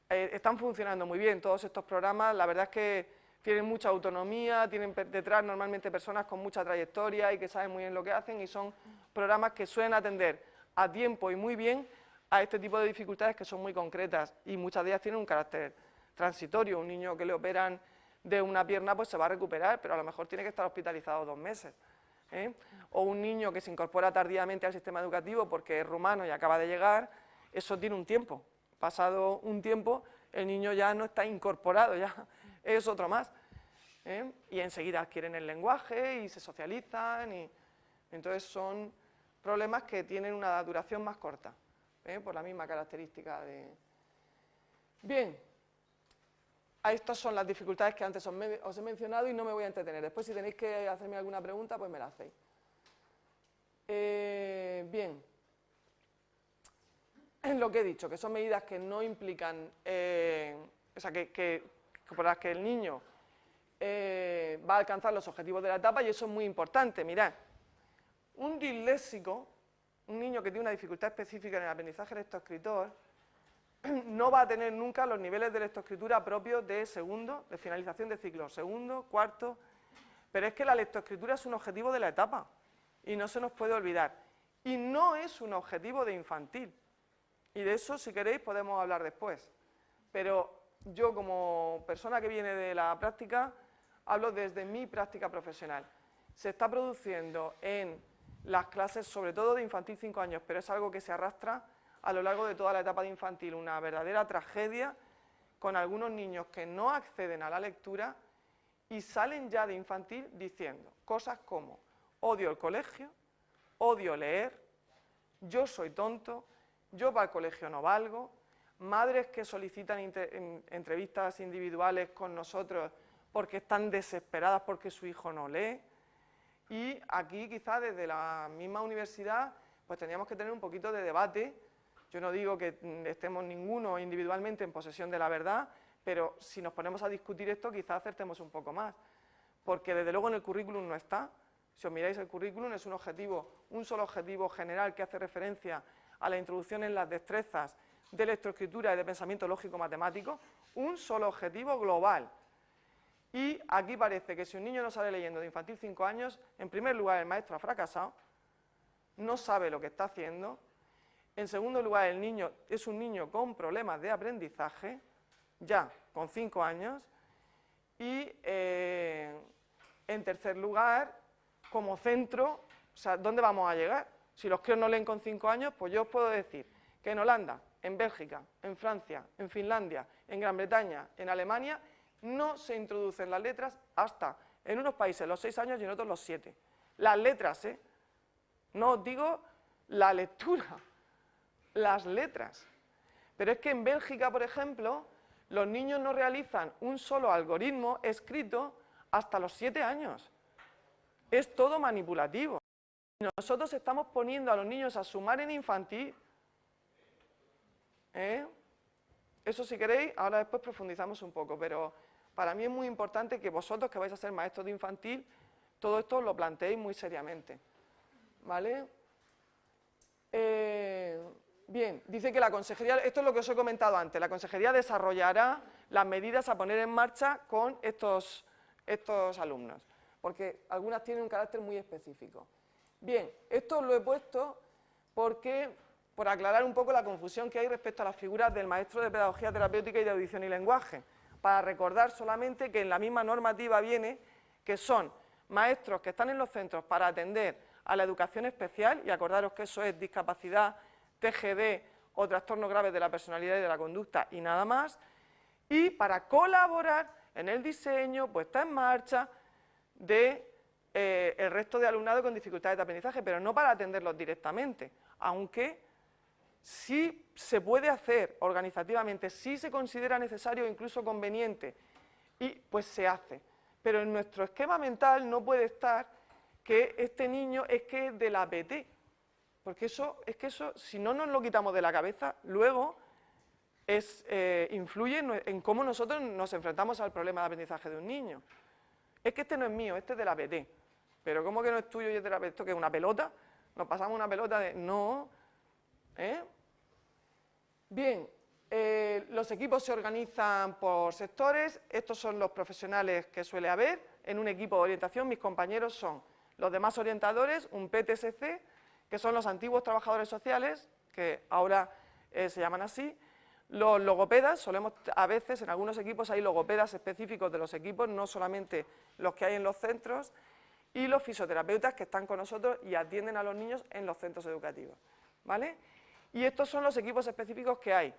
están funcionando muy bien todos estos programas. La verdad es que tienen mucha autonomía, tienen detrás normalmente personas con mucha trayectoria y que saben muy bien lo que hacen, y son programas que suelen atender a tiempo y muy bien a este tipo de dificultades que son muy concretas, y muchas de ellas tienen un carácter transitorio. Un niño que le operan de una pierna pues se va a recuperar, pero a lo mejor tiene que estar hospitalizado 2 meses. O un niño que se incorpora tardíamente al sistema educativo porque es rumano y acaba de llegar, eso tiene un tiempo. Pasado un tiempo, el niño ya no está incorporado, ya es otro más. Y enseguida adquieren el lenguaje y se socializan, y entonces son problemas que tienen una duración más corta, por la misma característica de... Bien, estas son las dificultades que antes os he mencionado y no me voy a entretener. Después, si tenéis que hacerme alguna pregunta, pues me la hacéis. Bien, en lo que he dicho, que son medidas que no implican, o sea, por las que el niño va a alcanzar los objetivos de la etapa, y eso es muy importante. Mirad, un disléxico, un niño que tiene una dificultad específica en el aprendizaje lectoescritor, no va a tener nunca los niveles de lectoescritura propios de segundo, de finalización de ciclo, segundo, cuarto, pero es que la lectoescritura es un objetivo de la etapa y no se nos puede olvidar. Y no es un objetivo de infantil, y de eso, si queréis, podemos hablar después. Pero yo, como persona que viene de la práctica, hablo desde mi práctica profesional. Se está produciendo en las clases, sobre todo de infantil 5 años, pero es algo que se arrastra a lo largo de toda la etapa de infantil, una verdadera tragedia con algunos niños que no acceden a la lectura y salen ya de infantil diciendo cosas como: odio el colegio, odio leer, yo soy tonto, yo para el colegio no valgo, madres que solicitan entrevistas individuales con nosotros porque están desesperadas porque su hijo no lee. Y aquí quizás desde la misma universidad pues tendríamos que tener un poquito de debate. Yo no digo que estemos ninguno individualmente en posesión de la verdad, pero si nos ponemos a discutir esto quizás acertemos un poco más, porque desde luego en el currículum no está. Si os miráis el currículum es un solo objetivo general que hace referencia a la introducción en las destrezas de lectoescritura y de pensamiento lógico-matemático, un solo objetivo global. Y aquí parece que si un niño no sale leyendo de infantil 5 años, en primer lugar el maestro ha fracasado, no sabe lo que está haciendo. En segundo lugar, el niño es un niño con problemas de aprendizaje, ya con 5 años. Y en tercer lugar, como centro, o sea, ¿dónde vamos a llegar? Si los críos no leen con 5 años, pues yo os puedo decir que en Holanda, en Bélgica, en Francia, en Finlandia, en Gran Bretaña, en Alemania, no se introducen las letras hasta, en unos países, los 6 años y en otros los 7. Las letras, no os digo la lectura, las letras. Pero es que en Bélgica, por ejemplo, los niños no realizan un solo algoritmo escrito hasta los 7 años. Es todo manipulativo. Nosotros estamos poniendo a los niños a sumar en infantil. Eso, si queréis, ahora después profundizamos un poco, pero para mí es muy importante que vosotros, que vais a ser maestros de infantil, todo esto lo planteéis muy seriamente. ¿Vale? Bien, dice que la consejería, esto es lo que os he comentado antes, la consejería desarrollará las medidas a poner en marcha con estos alumnos, porque algunas tienen un carácter muy específico. Bien, esto lo he puesto por aclarar un poco la confusión que hay respecto a las figuras del maestro de pedagogía terapéutica y de audición y lenguaje, para recordar solamente que en la misma normativa viene que son maestros que están en los centros para atender a la educación especial, y acordaros que eso es discapacidad, TGD o trastornos graves de la personalidad y de la conducta y nada más, y para colaborar en el diseño, puesta en marcha de el resto de alumnado con dificultades de aprendizaje, pero no para atenderlos directamente, aunque sí se puede hacer organizativamente, sí se considera necesario e incluso conveniente, y pues se hace. Pero en nuestro esquema mental no puede estar que este niño es que es de la APT, porque eso, si no nos lo quitamos de la cabeza, luego influye en cómo nosotros nos enfrentamos al problema de aprendizaje de un niño. Es que este no es mío, este es de la APT. Pero ¿cómo que no es tuyo y es de la APT? ¿Esto qué es una pelota? ¿Nos pasamos una pelota de...? No. Bien, los equipos se organizan por sectores. Estos son los profesionales que suele haber. En un equipo de orientación, mis compañeros son los demás orientadores, un PTSC, que son los antiguos trabajadores sociales, que ahora se llaman así, los logopedas, a veces en algunos equipos hay logopedas específicos de los equipos, no solamente los que hay en los centros, y los fisioterapeutas que están con nosotros y atienden a los niños en los centros educativos, ¿vale? Y estos son los equipos específicos que hay.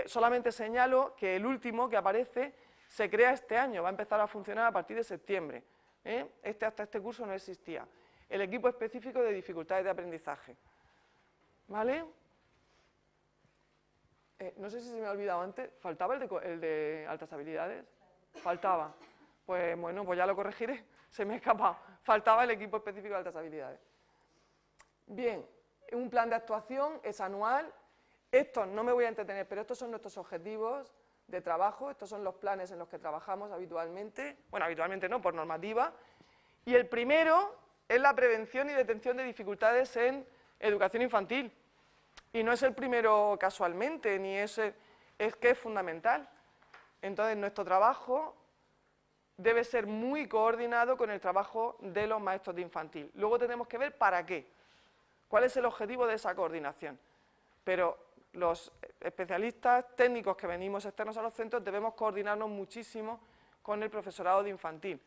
Solamente señalo que el último que aparece se crea este año, va a empezar a funcionar a partir de septiembre. Hasta este curso no existía. El equipo específico de dificultades de aprendizaje. ¿Vale? No sé si se me ha olvidado antes, ¿faltaba el de altas habilidades? Faltaba. Pues bueno, pues ya lo corregiré, se me ha escapado. Faltaba el equipo específico de altas habilidades. Bien, un plan de actuación es anual. Estos no me voy a entretener, pero estos son nuestros objetivos de trabajo, estos son los planes en los que trabajamos habitualmente. Bueno, habitualmente no, por normativa. Y el primero es la prevención y detención de dificultades en educación infantil. Y no es el primero casualmente, ni es que es fundamental. Entonces, nuestro trabajo debe ser muy coordinado con el trabajo de los maestros de infantil. Luego tenemos que ver para qué, cuál es el objetivo de esa coordinación. Pero los especialistas técnicos que venimos externos a los centros debemos coordinarnos muchísimo con el profesorado de infantil.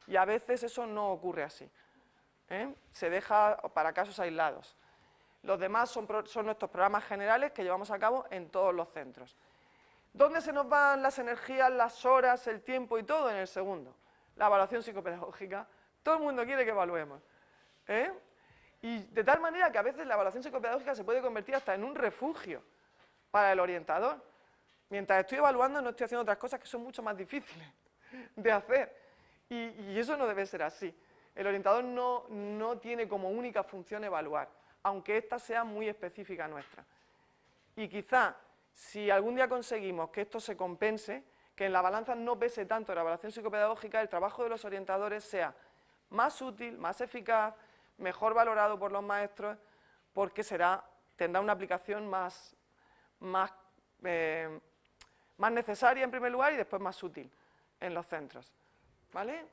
Y a veces eso no ocurre así. Se deja para casos aislados. Los demás son nuestros programas generales que llevamos a cabo en todos los centros. ¿Dónde se nos van las energías, las horas, el tiempo y todo? En el segundo. La evaluación psicopedagógica. Todo el mundo quiere que evaluemos. Y de tal manera que a veces la evaluación psicopedagógica se puede convertir hasta en un refugio para el orientador. Mientras estoy evaluando no estoy haciendo otras cosas que son mucho más difíciles de hacer. Y eso no debe ser así. El orientador no tiene como única función evaluar, aunque esta sea muy específica nuestra. Y quizá, si algún día conseguimos que esto se compense, que en la balanza no pese tanto la evaluación psicopedagógica, el trabajo de los orientadores sea más útil, más eficaz, mejor valorado por los maestros, porque tendrá una aplicación más necesaria en primer lugar y después más útil en los centros. ¿Vale?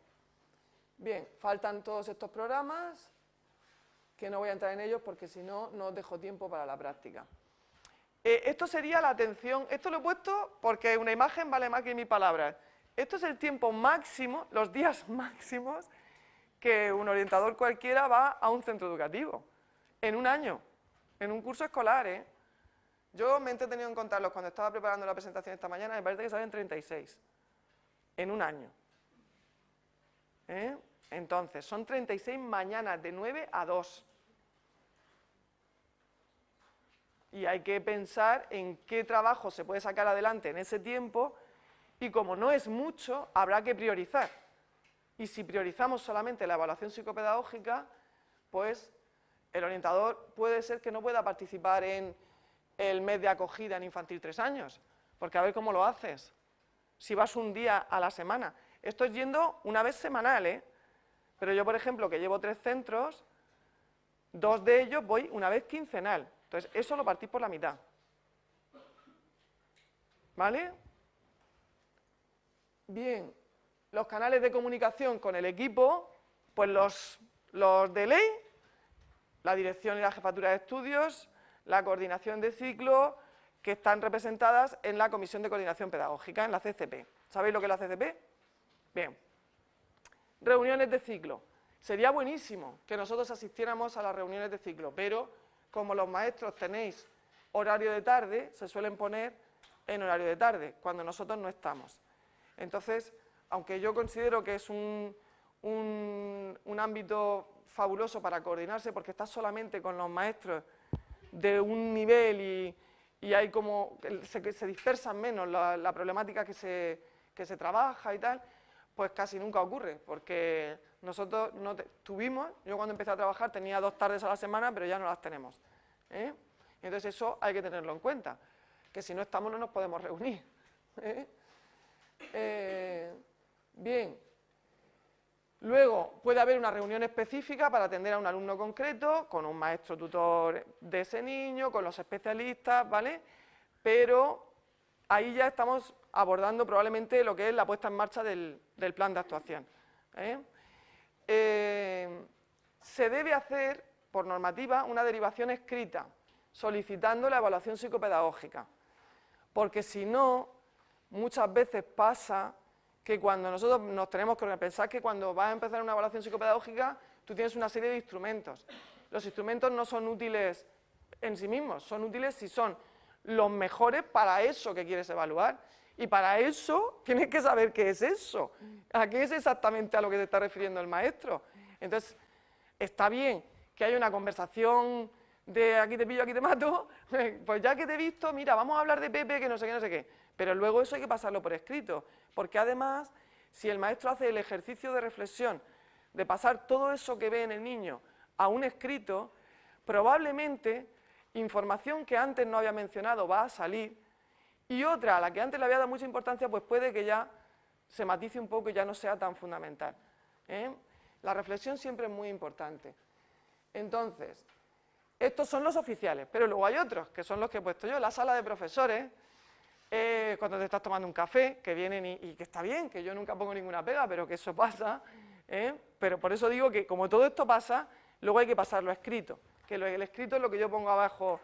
Bien, faltan todos estos programas, que no voy a entrar en ellos porque si no, no os dejo tiempo para la práctica. Esto sería la atención, esto lo he puesto porque una imagen vale más que 1000 palabras. Esto es el tiempo máximo, los días máximos que un orientador cualquiera va a un centro educativo, en un año, en un curso escolar. Yo me he entretenido en contarlos cuando estaba preparando la presentación esta mañana, me parece que salen 36, en un año. Entonces, son 36 mañanas de 9 a 2. Y hay que pensar en qué trabajo se puede sacar adelante en ese tiempo y como no es mucho, habrá que priorizar. Y si priorizamos solamente la evaluación psicopedagógica, pues el orientador puede ser que no pueda participar en el mes de acogida en infantil 3 años, porque a ver cómo lo haces, si vas un día a la semana. Esto es yendo una vez semanal, pero yo, por ejemplo, que llevo 3 centros, 2 de ellos voy una vez quincenal. Entonces, eso lo partís por la mitad. ¿Vale? Bien, los canales de comunicación con el equipo, pues los de ley, la dirección y la jefatura de estudios, la coordinación de ciclo, que están representadas en la Comisión de Coordinación Pedagógica, en la CCP. ¿Sabéis lo que es la CCP? Bien. Reuniones de ciclo. Sería buenísimo que nosotros asistiéramos a las reuniones de ciclo, pero como los maestros tenéis horario de tarde, se suelen poner en horario de tarde, cuando nosotros no estamos. Entonces, aunque yo considero que es un ámbito fabuloso para coordinarse, porque estás solamente con los maestros de un nivel y hay como se dispersan menos la problemática que se trabaja y tal, pues casi nunca ocurre, porque nosotros yo cuando empecé a trabajar tenía 2 tardes a la semana, pero ya no las tenemos. Entonces eso hay que tenerlo en cuenta, que si no estamos no nos podemos reunir. Bien. Luego puede haber una reunión específica para atender a un alumno concreto, con un maestro tutor de ese niño, con los especialistas, ¿vale? Pero ahí ya estamos abordando probablemente lo que es la puesta en marcha del plan de actuación. Se debe hacer, por normativa, una derivación escrita, solicitando la evaluación psicopedagógica, porque si no, muchas veces pasa que cuando nosotros nos tenemos que pensar que cuando vas a empezar una evaluación psicopedagógica, tú tienes una serie de instrumentos. Los instrumentos no son útiles en sí mismos, son útiles si son los mejores para eso que quieres evaluar. Y para eso tienes que saber qué es eso, a qué es exactamente a lo que te está refiriendo el maestro. Entonces, está bien que haya una conversación de aquí te pillo, aquí te mato, pues ya que te he visto, mira, vamos a hablar de Pepe, que no sé qué, no sé qué. Pero luego eso hay que pasarlo por escrito, porque además, si el maestro hace el ejercicio de reflexión, de pasar todo eso que ve en el niño a un escrito, probablemente información que antes no había mencionado va a salir, y otra a la que antes le había dado mucha importancia, pues puede que ya se matice un poco y ya no sea tan fundamental. La reflexión siempre es muy importante. Entonces, estos son los oficiales, pero luego hay otros, que son los que he puesto yo, la sala de profesores, cuando te estás tomando un café, que vienen y que está bien, que yo nunca pongo ninguna pega, pero que eso pasa, pero por eso digo que como todo esto pasa, luego hay que pasarlo a escrito, que el escrito es lo que yo pongo abajo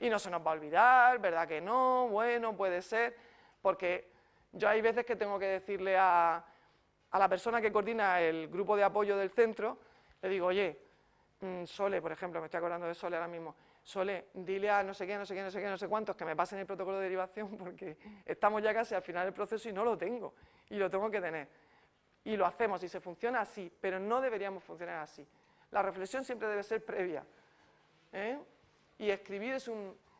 y no se nos va a olvidar, ¿verdad que no? Bueno, puede ser, porque yo hay veces que tengo que decirle a la persona que coordina el grupo de apoyo del centro, le digo, oye, Sole, por ejemplo, me estoy acordando de Sole ahora mismo, Sole, dile a no sé qué, no sé qué, no sé qué, no sé cuántos que me pasen el protocolo de derivación porque estamos ya casi al final del proceso y no lo tengo, y lo tengo que tener. Y lo hacemos, y se funciona así, pero no deberíamos funcionar así. La reflexión siempre debe ser previa, y escribir es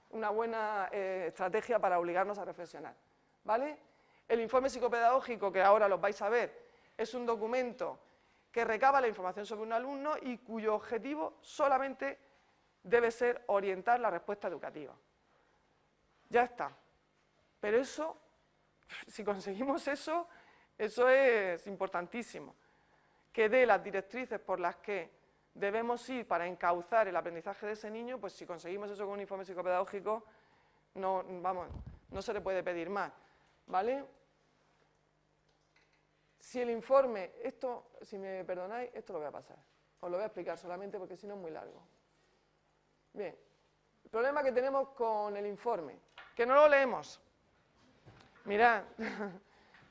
una buena estrategia para obligarnos a reflexionar, ¿vale? El informe psicopedagógico, que ahora los vais a ver, es un documento que recaba la información sobre un alumno y cuyo objetivo solamente debe ser orientar la respuesta educativa. Ya está. Pero eso, si conseguimos eso, eso es importantísimo. Que dé las directrices por las que debemos ir para encauzar el aprendizaje de ese niño, pues si conseguimos eso con un informe psicopedagógico, no, vamos, no se le puede pedir más, ¿vale? Si el informe, esto, si me perdonáis, esto lo voy a pasar. Os lo voy a explicar solamente porque si no es muy largo. Bien, el problema que tenemos con el informe, que no lo leemos. Mirad,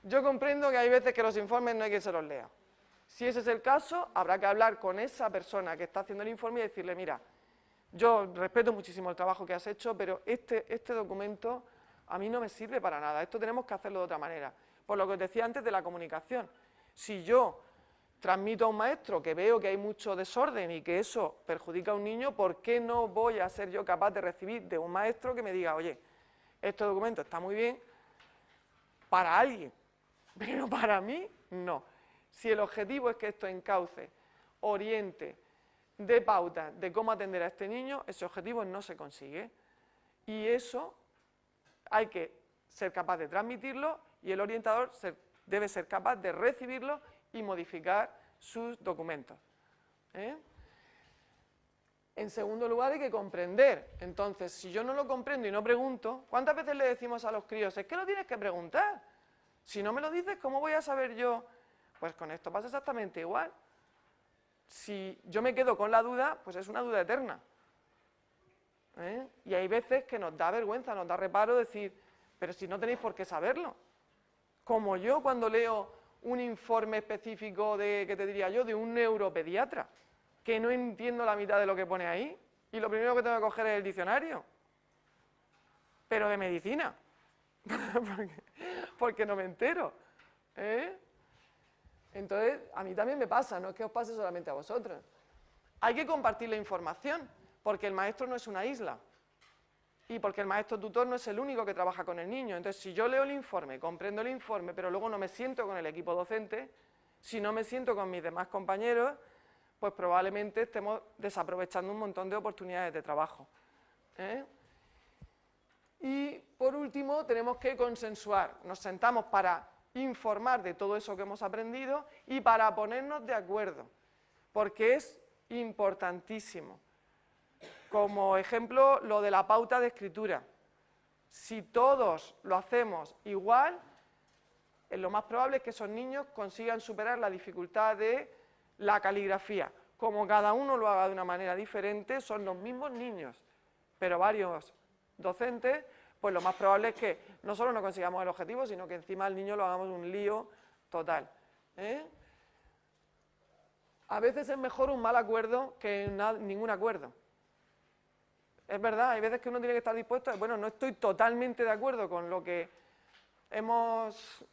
yo comprendo que hay veces que los informes no hay que se los lea. Si ese es el caso, habrá que hablar con esa persona que está haciendo el informe y decirle, mira, yo respeto muchísimo el trabajo que has hecho, pero este documento a mí no me sirve para nada, esto tenemos que hacerlo de otra manera. Por lo que os decía antes de la comunicación, si yo transmito a un maestro que veo que hay mucho desorden y que eso perjudica a un niño, ¿por qué no voy a ser yo capaz de recibir de un maestro que me diga, oye, este documento está muy bien para alguien, pero para mí no? Si el objetivo es que esto encauce, oriente, dé pauta de cómo atender a este niño, ese objetivo no se consigue. Y eso hay que ser capaz de transmitirlo y el orientador debe ser capaz de recibirlo y modificar sus documentos. En segundo lugar, hay que comprender. Entonces, si yo no lo comprendo y no pregunto, ¿cuántas veces le decimos a los críos? Es que lo tienes que preguntar. Si no me lo dices, ¿cómo voy a saber yo? Pues con esto pasa exactamente igual. Si yo me quedo con la duda, pues es una duda eterna. Y hay veces que nos da vergüenza, nos da reparo decir, pero si no tenéis por qué saberlo. Como yo cuando leo un informe específico de, ¿qué te diría yo?, de un neuropediatra, que no entiendo la mitad de lo que pone ahí, y lo primero que tengo que coger es el diccionario, pero de medicina, porque no me entero. Entonces, a mí también me pasa, no es que os pase solamente a vosotros. Hay que compartir la información, porque el maestro no es una isla, y porque el maestro tutor no es el único que trabaja con el niño. Entonces, si yo leo el informe, comprendo el informe, pero luego no me siento con el equipo docente, si no me siento con mis demás compañeros, pues probablemente estemos desaprovechando un montón de oportunidades de trabajo. Y, por último, tenemos que consensuar. Nos sentamos para informar de todo eso que hemos aprendido y para ponernos de acuerdo, porque es importantísimo. Como ejemplo, lo de la pauta de escritura. Si todos lo hacemos igual, lo más probable es que esos niños consigan superar la dificultad de la caligrafía. Como cada uno lo haga de una manera diferente, son los mismos niños, pero varios docentes, pues lo más probable es que no solo no consigamos el objetivo, sino que encima al niño lo hagamos un lío total. A veces es mejor un mal acuerdo que ningún acuerdo. Es verdad, hay veces que uno tiene que estar dispuesto a, bueno, no estoy totalmente de acuerdo con lo que hemos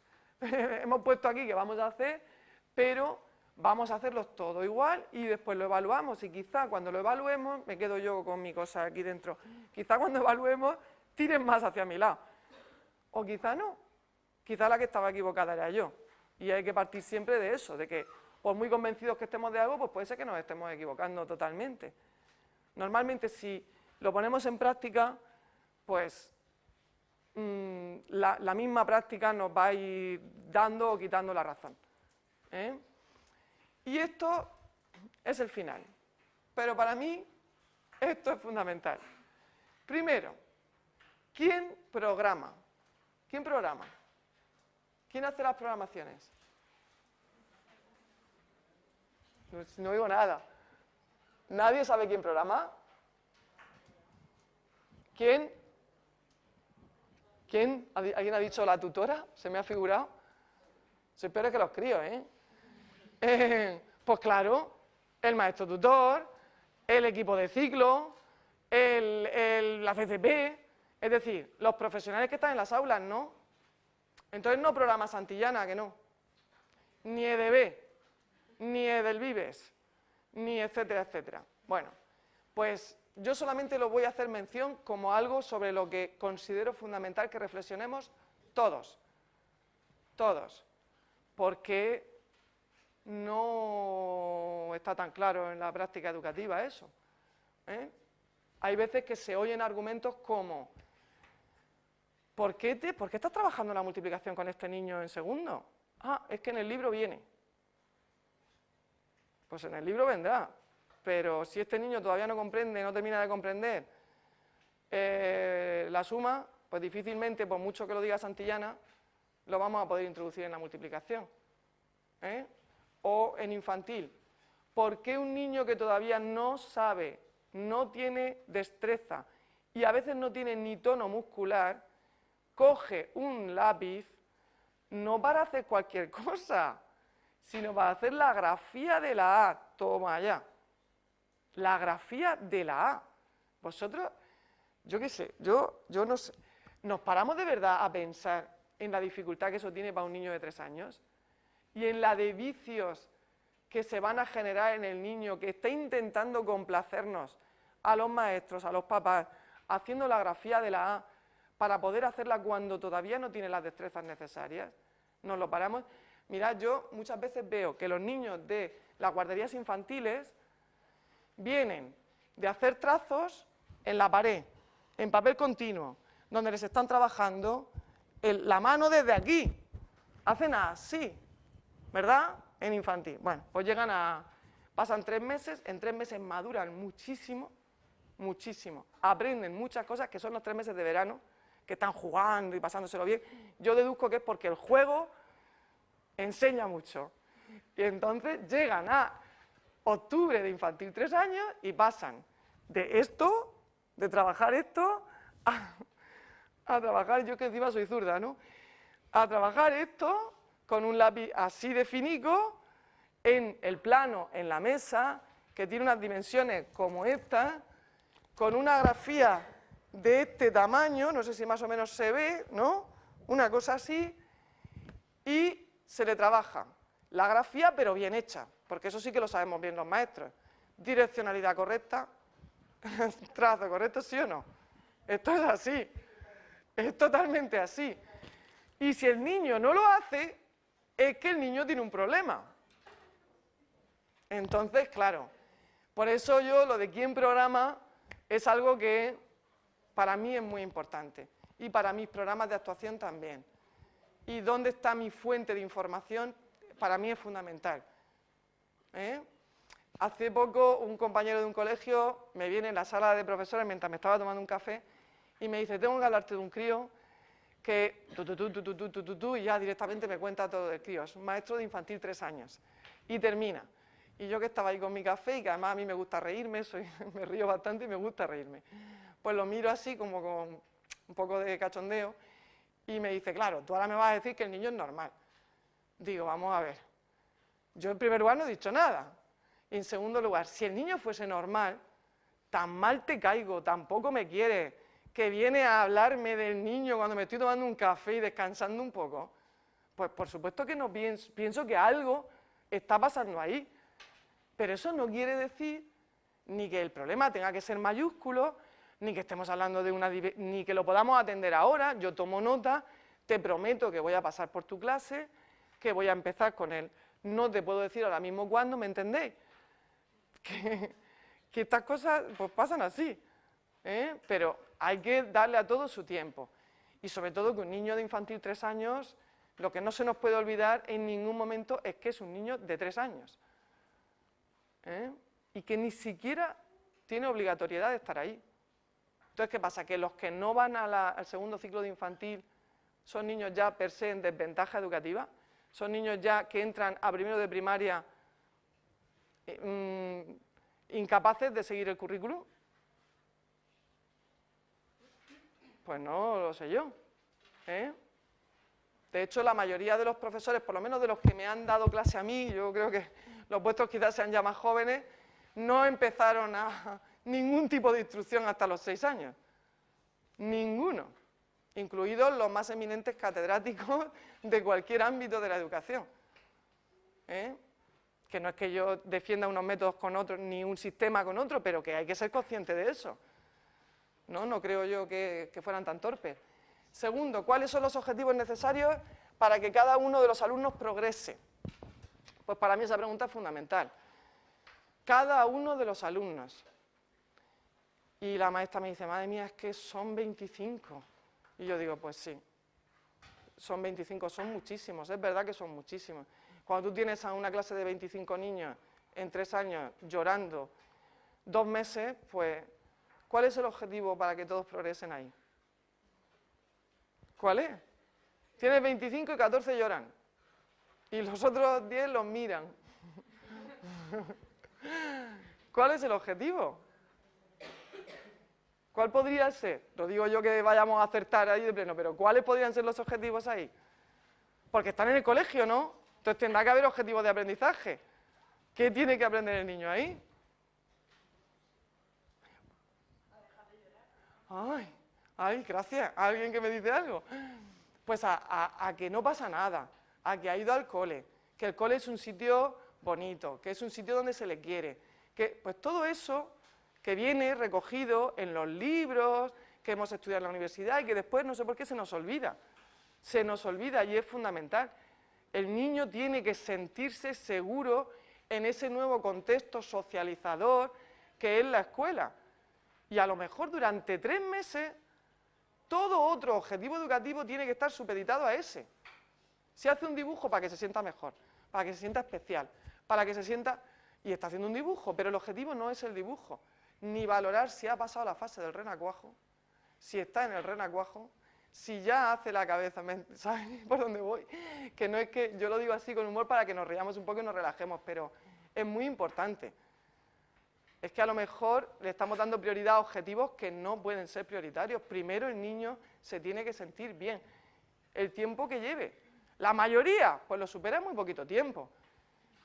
puesto aquí que vamos a hacer, pero vamos a hacerlos todo igual y después lo evaluamos y quizá cuando lo evaluemos, me quedo yo con mi cosa aquí dentro, quizá cuando evaluemos tiren más hacia mi lado, o quizá no, quizá la que estaba equivocada era yo, y hay que partir siempre de eso, de que por muy convencidos que estemos de algo, pues puede ser que nos estemos equivocando totalmente. Normalmente si lo ponemos en práctica, pues la misma práctica nos va a ir dando o quitando la razón. Y esto es el final. Pero para mí esto es fundamental. Primero, ¿quién programa? ¿Quién programa? ¿Quién hace las programaciones? No oigo nada. ¿Nadie sabe quién programa? ¿Quién? ¿Quién? ¿Alguien ha dicho la tutora? ¿Se me ha figurado? Soy peor que los críos, pues claro, el maestro tutor, el equipo de ciclo, la CCP, es decir, los profesionales que están en las aulas, ¿no? Entonces no programa Santillana, que no. Ni EDB, ni Edelvives, ni etcétera, etcétera. Bueno, pues yo solamente lo voy a hacer mención como algo sobre lo que considero fundamental que reflexionemos todos, porque no está tan claro en la práctica educativa eso. Hay veces que se oyen argumentos como ¿por qué estás trabajando la multiplicación con este niño en segundo? Ah, es que en el libro viene. Pues en el libro vendrá, pero si este niño todavía no comprende, no termina de comprender la suma, pues difícilmente, por mucho que lo diga Santillana, lo vamos a poder introducir en la multiplicación. O en infantil. ¿Por qué un niño que todavía no sabe, no tiene destreza y a veces no tiene ni tono muscular, coge un lápiz no para hacer cualquier cosa, sino para hacer la grafía de la A? Toma ya. La grafía de la A. Vosotros, yo qué sé, yo no sé. ¿Nos paramos de verdad a pensar en la dificultad que eso tiene para un niño de 3 años? Y en la de vicios que se van a generar en el niño que está intentando complacernos a los maestros, a los papás, haciendo la grafía de la A para poder hacerla cuando todavía no tiene las destrezas necesarias. Nos lo paramos. Mirad, yo muchas veces veo que los niños de las guarderías infantiles vienen de hacer trazos en la pared, en papel continuo, donde les están trabajando la mano desde aquí. Hacen así, ¿verdad? En infantil. Bueno, pues pasan 3 meses, en 3 meses maduran muchísimo, aprenden muchas cosas que son los 3 meses de verano, que están jugando y pasándoselo bien. Yo deduzco que es porque el juego enseña mucho. Y entonces llegan a octubre de infantil 3 años y pasan de esto, de trabajar esto, a trabajar, yo que encima soy zurda, ¿no? A trabajar esto con un lápiz así de finico, en el plano, en la mesa, que tiene unas dimensiones como esta, con una grafía de este tamaño, no sé si más o menos se ve, ¿no? Una cosa así, y se le trabaja la grafía, pero bien hecha, porque eso sí que lo sabemos bien los maestros. Direccionalidad correcta, trazo correcto, ¿sí o no? Esto es así, es totalmente así. Y si el niño no lo hace, es que el niño tiene un problema. Entonces, claro, por eso yo lo de quién programa es algo que para mí es muy importante. Y para mis programas de actuación también. Y dónde está mi fuente de información, para mí es fundamental. Hace poco un compañero de un colegio me viene en la sala de profesores mientras me estaba tomando un café y me dice, tengo que hablarte de un crío que y ya directamente me cuenta todo del crío. Es un maestro de infantil 3 años. Y termina. Y yo que estaba ahí con mi café y que además a mí me gusta reírme, me río bastante y me gusta reírme. Pues lo miro así como con un poco de cachondeo y me dice, claro, tú ahora me vas a decir que el niño es normal. Digo, vamos a ver. Yo en primer lugar no he dicho nada. Y en segundo lugar, si el niño fuese normal, tan mal te caigo, tampoco me quieres, que viene a hablarme del niño cuando me estoy tomando un café y descansando un poco, pues por supuesto que no pienso que algo está pasando ahí. Pero eso no quiere decir ni que el problema tenga que ser mayúsculo, ni que estemos hablando de ni que lo podamos atender ahora. Yo tomo nota, te prometo que voy a pasar por tu clase, que voy a empezar con él. No te puedo decir ahora mismo cuándo, ¿me entendéis? Que estas cosas pues pasan así, pero hay que darle a todo su tiempo. Y sobre todo que un niño de infantil 3 años, lo que no se nos puede olvidar en ningún momento es que es un niño de 3 años. Y que ni siquiera tiene obligatoriedad de estar ahí. Entonces, ¿qué pasa? Que los que no van al segundo ciclo de infantil son niños ya per se en desventaja educativa, son niños ya que entran a primero de primaria incapaces de seguir el currículum. Pues no lo sé yo. De hecho, la mayoría de los profesores, por lo menos de los que me han dado clase a mí, yo creo que los vuestros quizás sean ya más jóvenes, no empezaron a ningún tipo de instrucción hasta los 6 años. Ninguno. Incluidos los más eminentes catedráticos de cualquier ámbito de la educación. Que no es que yo defienda unos métodos con otros, ni un sistema con otro, pero que hay que ser consciente de eso. No creo yo que fueran tan torpes. Segundo, ¿cuáles son los objetivos necesarios para que cada uno de los alumnos progrese? Pues para mí esa pregunta es fundamental. Cada uno de los alumnos. Y la maestra me dice, madre mía, es que son 25. Y yo digo, pues sí, son 25, son muchísimos, es verdad que son muchísimos. Cuando tú tienes a una clase de 25 niños en 3 años llorando 2 meses, pues, ¿cuál es el objetivo para que todos progresen ahí? ¿Cuál es? Tienes 25 y 14 lloran. Y los otros 10 los miran. ¿Cuál es el objetivo? ¿Cuál podría ser? Lo digo yo que vayamos a acertar ahí de pleno, pero ¿cuáles podrían ser los objetivos ahí? Porque están en el colegio, ¿no? Entonces tendrá que haber objetivos de aprendizaje. ¿Qué tiene que aprender el niño ahí? Ay, gracias. ¿Alguien que me dice algo? Pues a que no pasa nada, a que ha ido al cole, que el cole es un sitio bonito, que es un sitio donde se le quiere, que pues todo eso que viene recogido en los libros que hemos estudiado en la universidad y que después no sé por qué se nos olvida y es fundamental. El niño tiene que sentirse seguro en ese nuevo contexto socializador que es la escuela. Y a lo mejor durante 3 meses todo otro objetivo educativo tiene que estar supeditado a ese. Se hace un dibujo para que se sienta mejor, para que se sienta especial, para que se sienta... Y está haciendo un dibujo, pero el objetivo no es el dibujo, ni valorar si ha pasado la fase del renacuajo, si está en el renacuajo, si ya hace la cabeza, ¿sabes por dónde voy? Que no es que yo lo digo así con humor para que nos riamos un poco y nos relajemos, pero es muy importante. Es que a lo mejor le estamos dando prioridad a objetivos que no pueden ser prioritarios. Primero el niño se tiene que sentir bien, el tiempo que lleve. La mayoría, pues lo supera en muy poquito tiempo.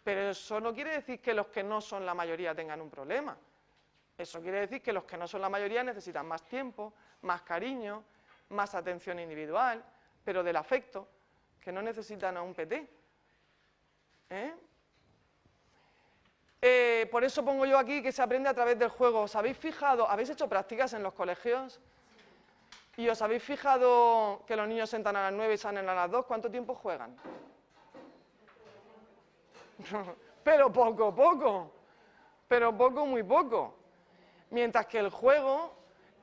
Pero eso no quiere decir que los que no son la mayoría tengan un problema. Eso quiere decir que los que no son la mayoría necesitan más tiempo, más cariño, más atención individual, pero del afecto, que no necesitan a un PT. Por eso pongo yo aquí que se aprende a través del juego. ¿Os habéis fijado? ¿Habéis hecho prácticas en los colegios? ¿Y os habéis fijado que los niños se entran a las 9 y salen a las 2? ¿Cuánto tiempo juegan? Pero poco, muy poco. Mientras que el juego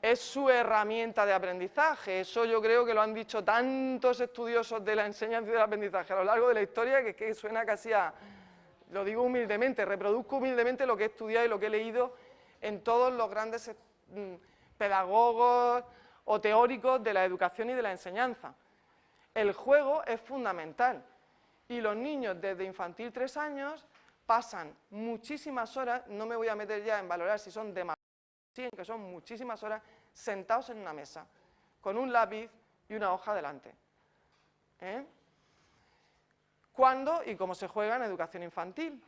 es su herramienta de aprendizaje. Eso yo creo que lo han dicho tantos estudiosos de la enseñanza y del aprendizaje a lo largo de la historia que suena casi a... Lo digo humildemente, reproduzco humildemente lo que he estudiado y lo que he leído en todos los grandes pedagogos o teóricos de la educación y de la enseñanza. El juego es fundamental y los niños desde infantil 3 años pasan muchísimas horas, no me voy a meter ya en valorar si son demasiadas, en que son muchísimas horas sentados en una mesa, con un lápiz y una hoja delante. ¿Cuándo y cómo se juega en educación infantil?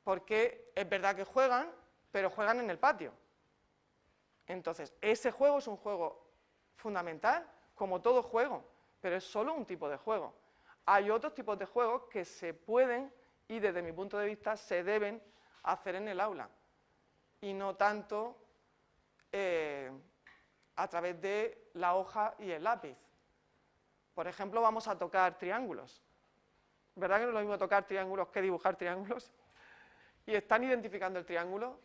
Porque es verdad que juegan, pero juegan en el patio. Entonces, ese juego es un juego fundamental, como todo juego, pero es solo un tipo de juego. Hay otros tipos de juegos que se pueden y desde mi punto de vista se deben hacer en el aula y no tanto a través de la hoja y el lápiz. Por ejemplo, vamos a tocar triángulos. ¿Verdad que no es lo mismo tocar triángulos que dibujar triángulos? ¿Y están identificando el triángulo?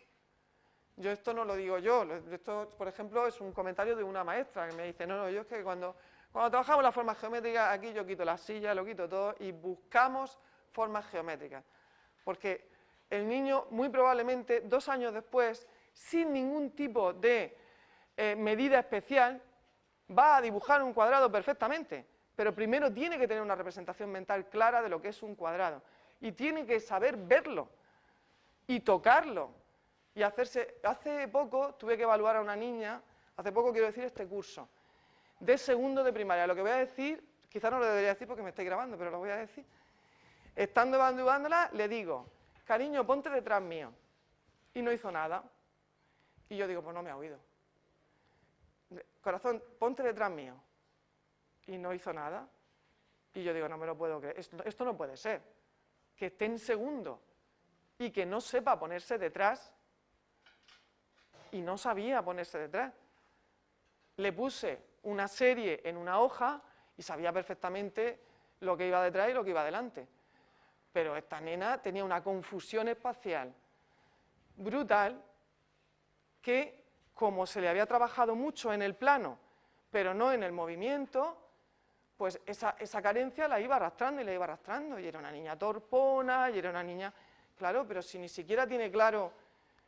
Yo esto no lo digo yo, esto, por ejemplo, es un comentario de una maestra que me dice, no, yo es que cuando trabajamos las formas geométricas, aquí yo quito la silla, lo quito todo y buscamos formas geométricas. Porque el niño, muy probablemente, 2 años después, sin ningún tipo de medida especial, va a dibujar un cuadrado perfectamente, pero primero tiene que tener una representación mental clara de lo que es un cuadrado y tiene que saber verlo y tocarlo. Y hace poco tuve que evaluar a una niña, hace poco quiero decir este curso, de segundo de primaria. Lo que voy a decir, quizás no lo debería decir porque me estoy grabando, pero lo voy a decir. Estando evaluándola, le digo, cariño, ponte detrás mío. Y no hizo nada. Y yo digo, pues no me ha oído. Corazón, ponte detrás mío. Y no hizo nada. Y yo digo, no me lo puedo creer. Esto no puede ser. Que esté en segundo y que no sepa ponerse detrás. Y no sabía ponerse detrás. Le puse una serie en una hoja y sabía perfectamente lo que iba detrás y lo que iba delante. Pero esta nena tenía una confusión espacial brutal que, como se le había trabajado mucho en el plano, pero no en el movimiento, pues esa carencia la iba arrastrando y la iba arrastrando. Y era una niña torpona, y era una niña... Claro, pero si ni siquiera tiene claro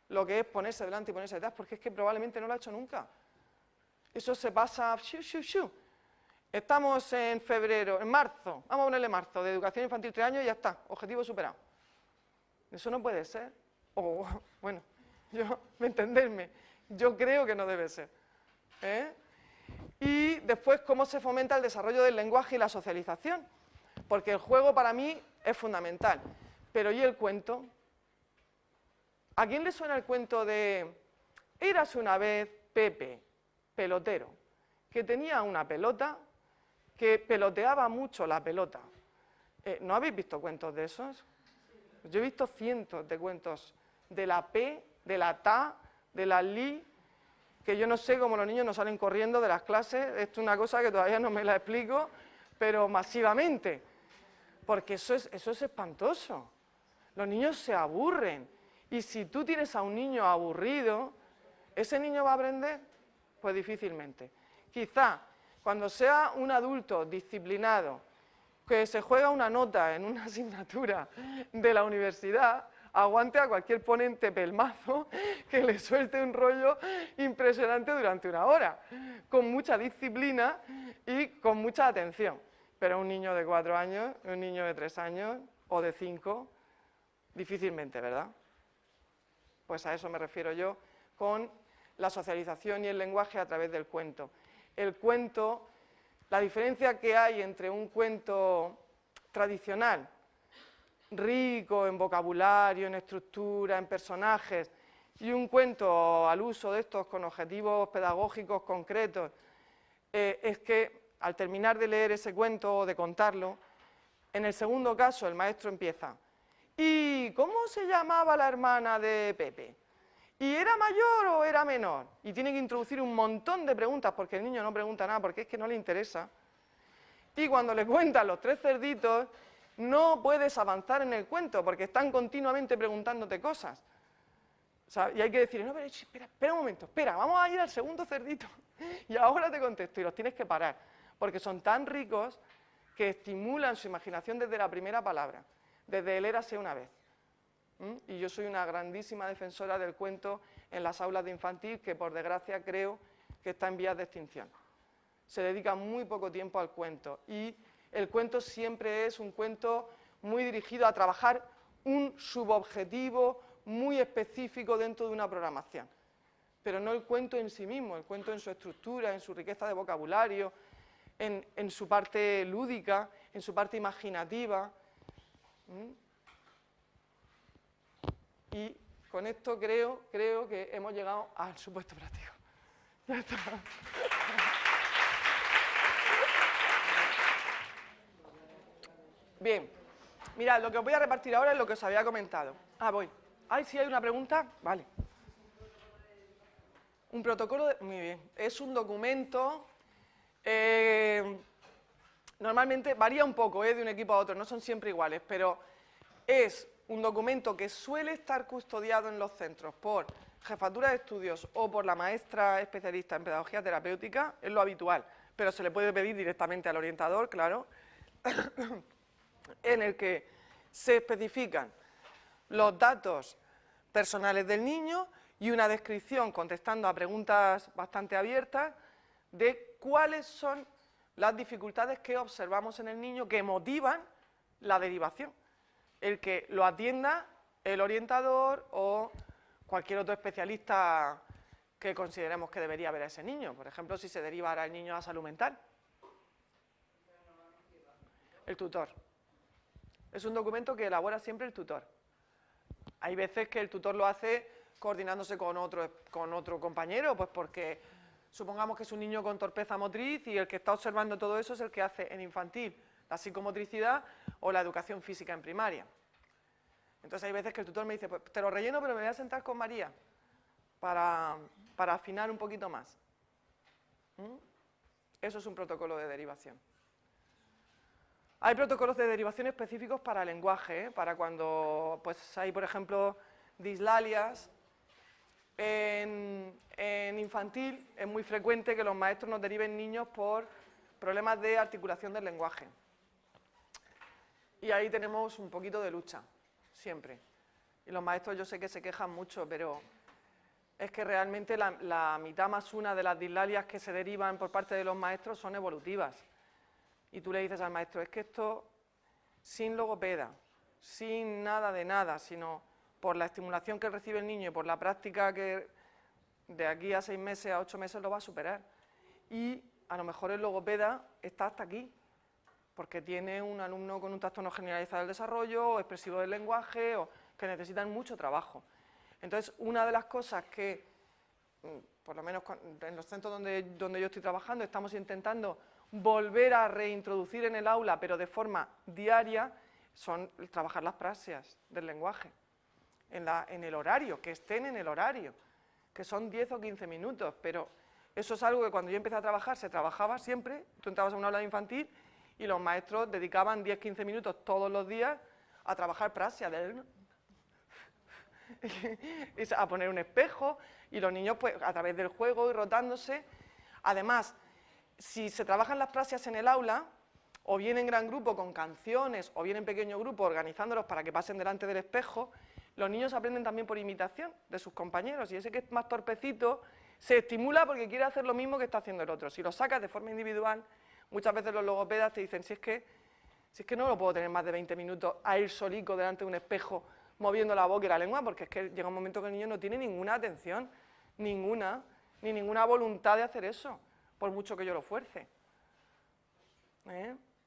lo que es ponerse delante y ponerse detrás, porque es que probablemente no lo ha hecho nunca. Eso se pasa... Estamos en febrero, en marzo, vamos a ponerle marzo, de educación infantil 3 años y ya está, objetivo superado. Eso no puede ser. O, bueno, entenderme, yo creo que no debe ser. Y después, ¿cómo se fomenta el desarrollo del lenguaje y la socialización? Porque el juego para mí es fundamental. Pero ¿y el cuento? ¿A quién le suena el cuento de érase una vez Pepe, pelotero, que tenía una pelota, que peloteaba mucho la pelota? ¿No habéis visto cuentos de esos? Yo he visto cientos de cuentos de la P, de la Ta, de la Li, que yo no sé cómo los niños no salen corriendo de las clases. Esto es una cosa que todavía no me la explico, pero masivamente, porque eso es espantoso. Los niños se aburren, y si tú tienes a un niño aburrido, ¿ese niño va a aprender? Pues difícilmente. Quizá cuando sea un adulto disciplinado, que se juega una nota en una asignatura de la universidad, aguante a cualquier ponente pelmazo que le suelte un rollo impresionante durante 1 hora, con mucha disciplina y con mucha atención. Pero un niño de 4 años, un niño de 3 años o de 5, difícilmente, ¿verdad? Pues a eso me refiero yo con la socialización y el lenguaje a través del cuento. El cuento, la diferencia que hay entre un cuento tradicional, rico en vocabulario, en estructura, en personajes, y un cuento al uso de estos con objetivos pedagógicos concretos, es que al terminar de leer ese cuento o de contarlo, en el segundo caso el maestro empieza: ¿y cómo se llamaba la hermana de Pepe? ¿Y era mayor o era menor? Y tiene que introducir un montón de preguntas, porque el niño no pregunta nada, porque es que no le interesa. Y cuando le cuentan los 3 cerditos, no puedes avanzar en el cuento, porque están continuamente preguntándote cosas. O sea, y hay que decir, no, pero espera un momento, vamos a ir al segundo cerdito, y ahora te contesto, y los tienes que parar, porque son tan ricos que estimulan su imaginación desde la primera palabra, desde el érase una vez. Y yo soy una grandísima defensora del cuento en las aulas de infantil, que por desgracia creo que está en vías de extinción. Se dedica muy poco tiempo al cuento, y el cuento siempre es un cuento muy dirigido a trabajar un subobjetivo muy específico dentro de una programación, pero no el cuento en sí mismo, el cuento en su estructura, en su riqueza de vocabulario, en su parte lúdica, en su parte imaginativa. Y con esto creo que hemos llegado al supuesto práctico. Ya está. Bien, mirad, lo que os voy a repartir ahora es lo que os había comentado. Voy. Ay, sí hay una pregunta. Vale. Un protocolo de... Muy bien. Es un documento... normalmente varía un poco de un equipo a otro, no son siempre iguales, pero es un documento que suele estar custodiado en los centros por jefatura de estudios o por la maestra especialista en pedagogía terapéutica, es lo habitual, pero se le puede pedir directamente al orientador, claro, en el que se especifican los datos personales del niño y una descripción contestando a preguntas bastante abiertas de cuáles son las dificultades que observamos en el niño que motivan la derivación, el que lo atienda el orientador o cualquier otro especialista que consideremos que debería ver a ese niño, por ejemplo, si se deriva ahora el niño a salud mental. El tutor. Es un documento que elabora siempre el tutor. Hay veces que el tutor lo hace coordinándose con otro compañero, pues porque supongamos que es un niño con torpeza motriz y el que está observando todo eso es el que hace en infantil la psicomotricidad o la educación física en primaria. Entonces hay veces que el tutor me dice, pues te lo relleno, pero me voy a sentar con María para afinar un poquito más. Eso es un protocolo de derivación. Hay protocolos de derivación específicos para lenguaje, para cuando pues, hay, por ejemplo, dislalias. En infantil es muy frecuente que los maestros nos deriven niños por problemas de articulación del lenguaje. Y ahí tenemos un poquito de lucha, siempre. Y los maestros yo sé que se quejan mucho, pero es que realmente la mitad más una de las dislalias que se derivan por parte de los maestros son evolutivas. Y tú le dices al maestro, es que esto sin logopeda, sin nada de nada, sino por la estimulación que recibe el niño y por la práctica que de aquí a 6 meses, a 8 meses lo va a superar. Y a lo mejor el logopeda está hasta aquí, porque tiene un alumno con un trastorno generalizado del desarrollo o expresivo del lenguaje, o que necesitan mucho trabajo. Entonces, una de las cosas que, por lo menos en los centros donde yo estoy trabajando, estamos intentando volver a reintroducir en el aula, pero de forma diaria, son trabajar las praxias del lenguaje. En el horario, que estén en el horario, que son 10 o 15 minutos, pero eso es algo que cuando yo empecé a trabajar, se trabajaba siempre, tú entrabas a un aula de infantil y los maestros dedicaban 10-15 minutos todos los días a trabajar praxia, a poner un espejo, y los niños pues a través del juego y rotándose. Además, si se trabajan las praxias en el aula, o bien en gran grupo con canciones, o bien en pequeño grupo organizándolos para que pasen delante del espejo, los niños aprenden también por imitación de sus compañeros, y ese que es más torpecito se estimula porque quiere hacer lo mismo que está haciendo el otro. Si lo sacas de forma individual, muchas veces los logopedas te dicen, si es que no lo puedo tener más de 20 minutos a ir solico delante de un espejo moviendo la boca y la lengua, porque es que llega un momento que el niño no tiene ninguna atención, ni ninguna voluntad de hacer eso, por mucho que yo lo fuerce.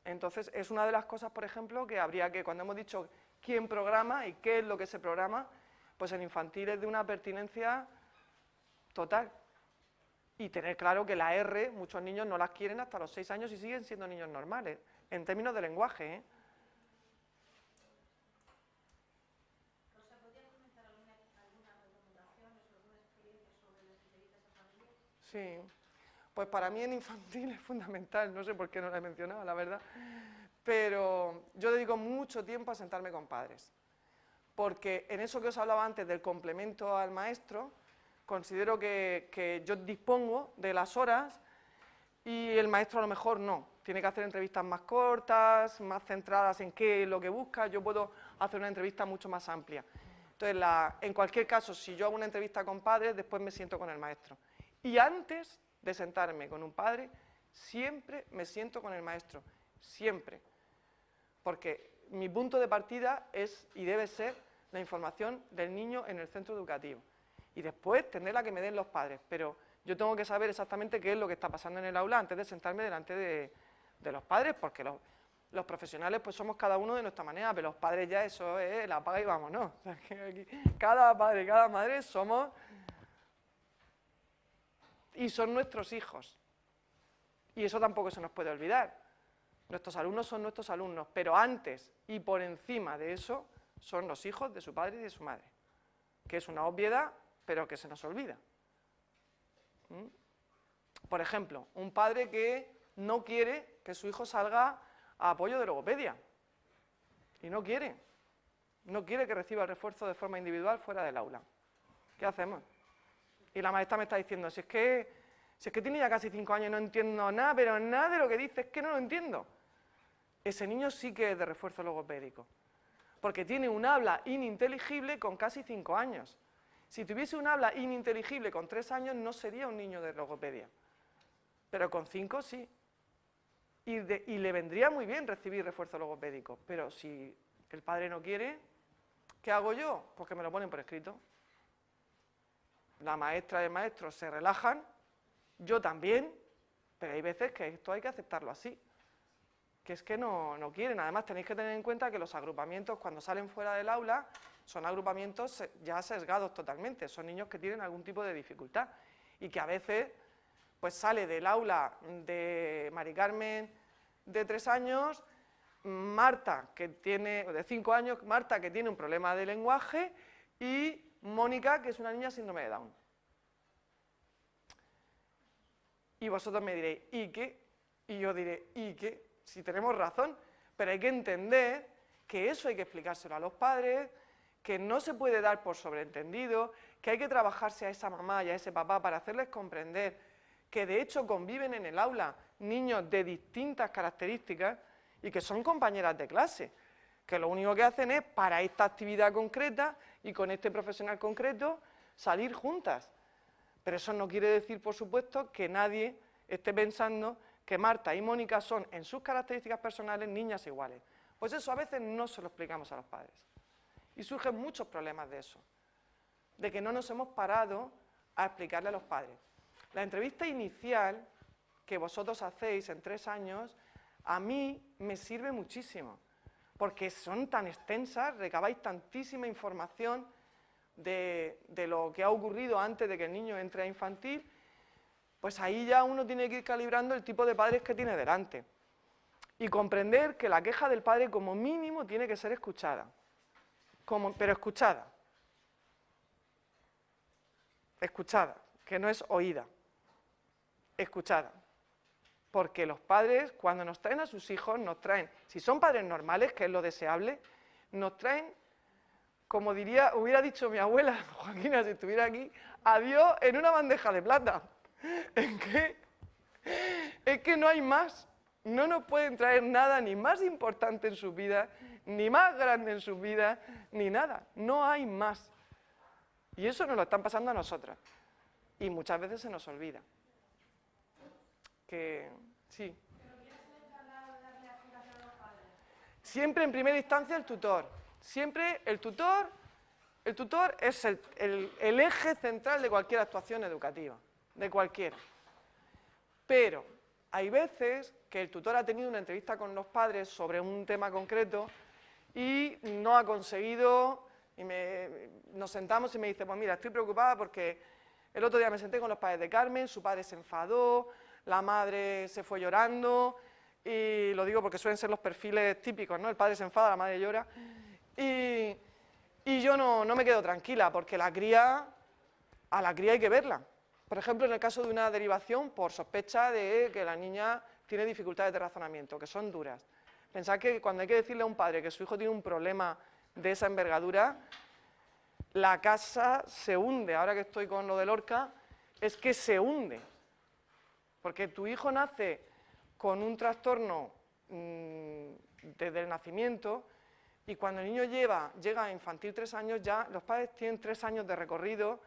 Entonces, es una de las cosas, por ejemplo, que habría que, cuando hemos dicho quién programa y qué es lo que se programa, pues en infantil es de una pertinencia total. Y tener claro que la R, muchos niños no las quieren hasta los 6 años y siguen siendo niños normales, en términos de lenguaje. ¿Rosa, podría comentar alguna recomendación o alguna experiencia sobre las especialistas en familia? Sí, pues para mí en infantil es fundamental, no sé por qué no la he mencionado, la verdad, pero yo dedico mucho tiempo a sentarme con padres, porque en eso que os hablaba antes del complemento al maestro, considero que yo dispongo de las horas y el maestro a lo mejor no, tiene que hacer entrevistas más cortas, más centradas en qué es lo que busca, yo puedo hacer una entrevista mucho más amplia. Entonces, en cualquier caso, si yo hago una entrevista con padres, después me siento con el maestro. Y antes de sentarme con un padre, siempre me siento con el maestro, siempre. Porque mi punto de partida es y debe ser la información del niño en el centro educativo. Y después tendré la que me den los padres, pero yo tengo que saber exactamente qué es lo que está pasando en el aula antes de sentarme delante de los padres, porque los profesionales pues somos cada uno de nuestra manera, pero los padres ya eso es la apaga y vámonos. O sea, que aquí, cada padre y cada madre somos y son nuestros hijos. Y eso tampoco se nos puede olvidar. Nuestros alumnos son nuestros alumnos, pero antes y por encima de eso son los hijos de su padre y de su madre, que es una obviedad, pero que se nos olvida. Por ejemplo, un padre que no quiere que su hijo salga a apoyo de logopedia, y no quiere que reciba el refuerzo de forma individual fuera del aula. ¿Qué hacemos? Y la maestra me está diciendo, si es que tiene ya casi 5 años y no entiendo nada, pero nada de lo que dice, es que no lo entiendo. Ese niño sí que es de refuerzo logopédico, porque tiene un habla ininteligible con casi 5 años. Si tuviese un habla ininteligible con 3 años, no sería un niño de logopedia, pero con 5 sí. Y le vendría muy bien recibir refuerzo logopédico, pero si el padre no quiere, ¿qué hago yo? Pues que me lo ponen por escrito. La maestra y el maestro se relajan, yo también, pero hay veces que esto hay que aceptarlo así, que es que no quieren. Además tenéis que tener en cuenta que los agrupamientos cuando salen fuera del aula son agrupamientos ya sesgados totalmente, son niños que tienen algún tipo de dificultad y que a veces pues sale del aula de Mari Carmen de 3 años, Marta que tiene, de 5 años, Marta que tiene un problema de lenguaje y Mónica que es una niña síndrome de Down. Y vosotros me diréis, ¿y qué? Y yo diré, ¿y qué? Si tenemos razón, pero hay que entender que eso hay que explicárselo a los padres, que no se puede dar por sobreentendido, que hay que trabajarse a esa mamá y a ese papá para hacerles comprender que de hecho conviven en el aula niños de distintas características y que son compañeras de clase, que lo único que hacen es para esta actividad concreta y con este profesional concreto salir juntas. Pero eso no quiere decir, por supuesto, que nadie esté pensando que Marta y Mónica son, en sus características personales, niñas iguales. Pues eso a veces no se lo explicamos a los padres. Y surgen muchos problemas de eso, de que no nos hemos parado a explicarle a los padres. La entrevista inicial que vosotros hacéis en 3 años, a mí me sirve muchísimo, porque son tan extensas, recabáis tantísima información de lo que ha ocurrido antes de que el niño entre a infantil, pues ahí ya uno tiene que ir calibrando el tipo de padres que tiene delante y comprender que la queja del padre como mínimo tiene que ser escuchada, pero escuchada, que no es oída, escuchada, porque los padres cuando nos traen a sus hijos nos traen, si son padres normales, que es lo deseable, nos traen, como hubiera dicho mi abuela Joaquina si estuviera aquí, a Dios en una bandeja de plata. Es que no hay más, no nos pueden traer nada ni más importante en su vida, ni más grande en su vida, ni nada, no hay más. Y eso nos lo están pasando a nosotras, y muchas veces se nos olvida. Que sí. Siempre en primera instancia el tutor, siempre el tutor es el eje central de cualquier actuación educativa, de cualquiera. Pero hay veces que el tutor ha tenido una entrevista con los padres sobre un tema concreto y no ha conseguido, y nos sentamos y me dice, pues mira, estoy preocupada porque el otro día me senté con los padres de Carmen, su padre se enfadó, la madre se fue llorando, y lo digo porque suelen ser los perfiles típicos, ¿no? El padre se enfada, la madre llora, y yo no me quedo tranquila, porque a la cría hay que verla. Por ejemplo, en el caso de una derivación por sospecha de que la niña tiene dificultades de razonamiento, que son duras. Pensad que cuando hay que decirle a un padre que su hijo tiene un problema de esa envergadura, la casa se hunde. Ahora que estoy con lo del Lorca, es que se hunde. Porque tu hijo nace con un trastorno desde el nacimiento y cuando el niño llega a infantil 3 años, ya los padres tienen 3 años de recorrido,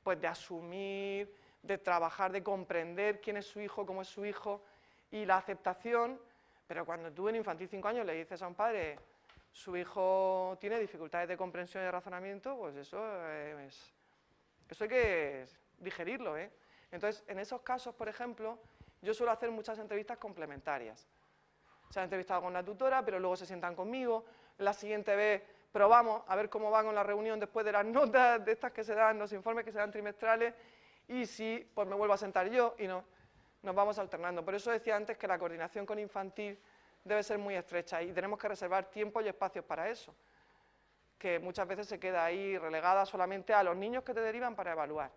pues de asumir, de trabajar, de comprender quién es su hijo, cómo es su hijo y la aceptación. Pero cuando tú en infantil 5 años le dices a un padre, su hijo tiene dificultades de comprensión y de razonamiento, pues eso hay que digerirlo, ¿eh? Entonces, en esos casos, por ejemplo, yo suelo hacer muchas entrevistas complementarias. Se han entrevistado con la tutora, pero luego se sientan conmigo. La siguiente vez probamos a ver cómo va con la reunión después de las notas de estas que se dan, los informes que se dan trimestrales, y si, pues me vuelvo a sentar yo y nos vamos alternando. Por eso decía antes que la coordinación con infantil debe ser muy estrecha y tenemos que reservar tiempo y espacios para eso, que muchas veces se queda ahí relegada solamente a los niños que te derivan para evaluar.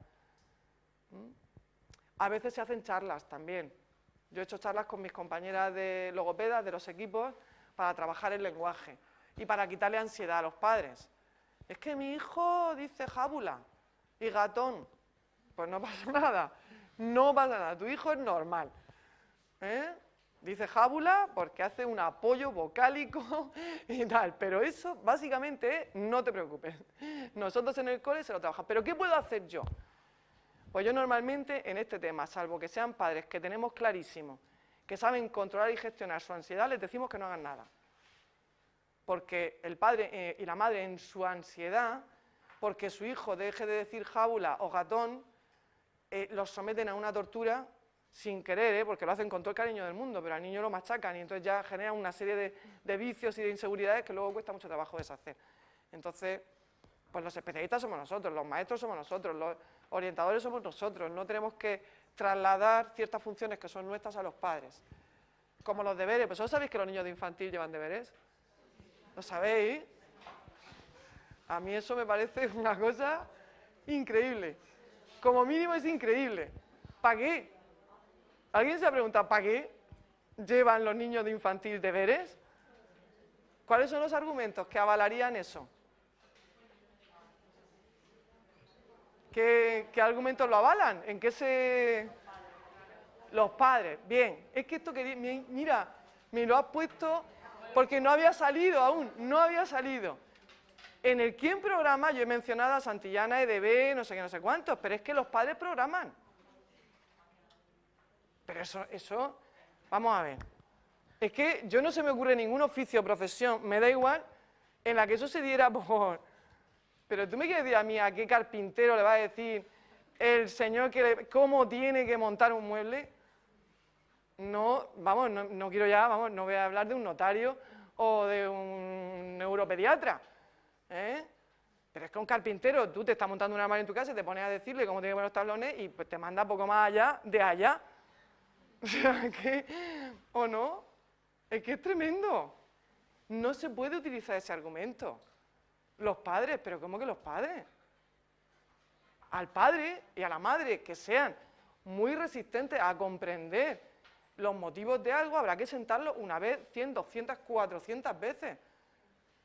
A veces se hacen charlas también. Yo he hecho charlas con mis compañeras de logopedas de los equipos para trabajar el lenguaje y para quitarle ansiedad a los padres. Es que mi hijo dice jábula y gatón. Pues no pasa nada, no pasa nada, tu hijo es normal. Dice jábula porque hace un apoyo vocálico y tal, pero eso básicamente no te preocupes. Nosotros en el cole se lo trabajamos. ¿Pero qué puedo hacer yo? Pues yo normalmente en este tema, salvo que sean padres que tenemos clarísimo, que saben controlar y gestionar su ansiedad, les decimos que no hagan nada. Porque el padre y la madre en su ansiedad, porque su hijo deje de decir jábula o gatón, los someten a una tortura sin querer, porque lo hacen con todo el cariño del mundo, pero al niño lo machacan y entonces ya generan una serie de vicios y de inseguridades que luego cuesta mucho trabajo deshacer. Entonces, pues los especialistas somos nosotros, los maestros somos nosotros, los orientadores somos nosotros, no tenemos que trasladar ciertas funciones que son nuestras a los padres. Como los deberes, ¿vosotros sabéis que los niños de infantil llevan deberes? ¿Lo sabéis? A mí eso me parece una cosa increíble. Como mínimo es increíble. ¿Para qué? ¿Alguien se ha preguntado para qué llevan los niños de infantil deberes? ¿Cuáles son los argumentos que avalarían eso? ¿Qué argumentos lo avalan? ¿En qué se...? Los padres. Bien, es que esto que... Mira, me lo has puesto porque no había salido aún, no había salido. En el ¿Quién programa? Yo he mencionado a Santillana, EDB, no sé qué, no sé cuántos, pero es que los padres programan. Pero eso, vamos a ver. Es que yo no se me ocurre ningún oficio o profesión, me da igual, en la que eso se diera por... Pero tú me quieres decir a mí a qué carpintero le va a decir el señor cómo tiene que montar un mueble. No, vamos, no quiero ya, vamos, no voy a hablar de un notario o de un neuropediatra. Pero es que un carpintero, tú te estás montando un armario en tu casa y te pones a decirle cómo tiene que poner los tablones y pues te manda poco más allá de allá. O sea, ¿o no? Es que es tremendo. No se puede utilizar ese argumento. Los padres, ¿pero cómo que los padres? Al padre y a la madre que sean muy resistentes a comprender los motivos de algo, habrá que sentarlo una vez, 100, 200, 400 veces.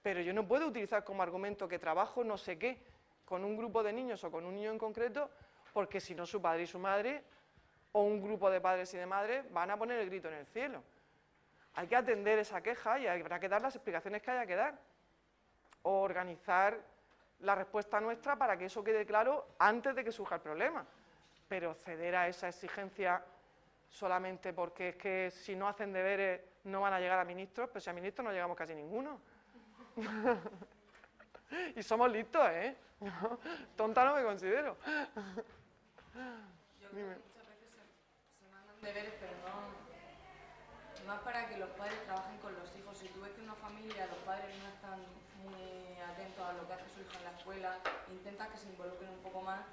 Pero yo no puedo utilizar como argumento que trabajo no sé qué con un grupo de niños o con un niño en concreto, porque si no su padre y su madre, o un grupo de padres y de madres, van a poner el grito en el cielo. Hay que atender esa queja y habrá que dar las explicaciones que haya que dar. O organizar la respuesta nuestra para que eso quede claro antes de que surja el problema. Pero ceder a esa exigencia solamente porque es que si no hacen deberes no van a llegar a ministros, pues si a ministros no llegamos casi ninguno. Y somos listos, ¿eh? Tonta no me considero. Yo creo que muchas veces se mandan deberes, pero no es para que los padres trabajen con los hijos. Si tú ves que en una familia los padres no están muy atentos a lo que hace su hijo en la escuela, intenta que se involucren un poco más,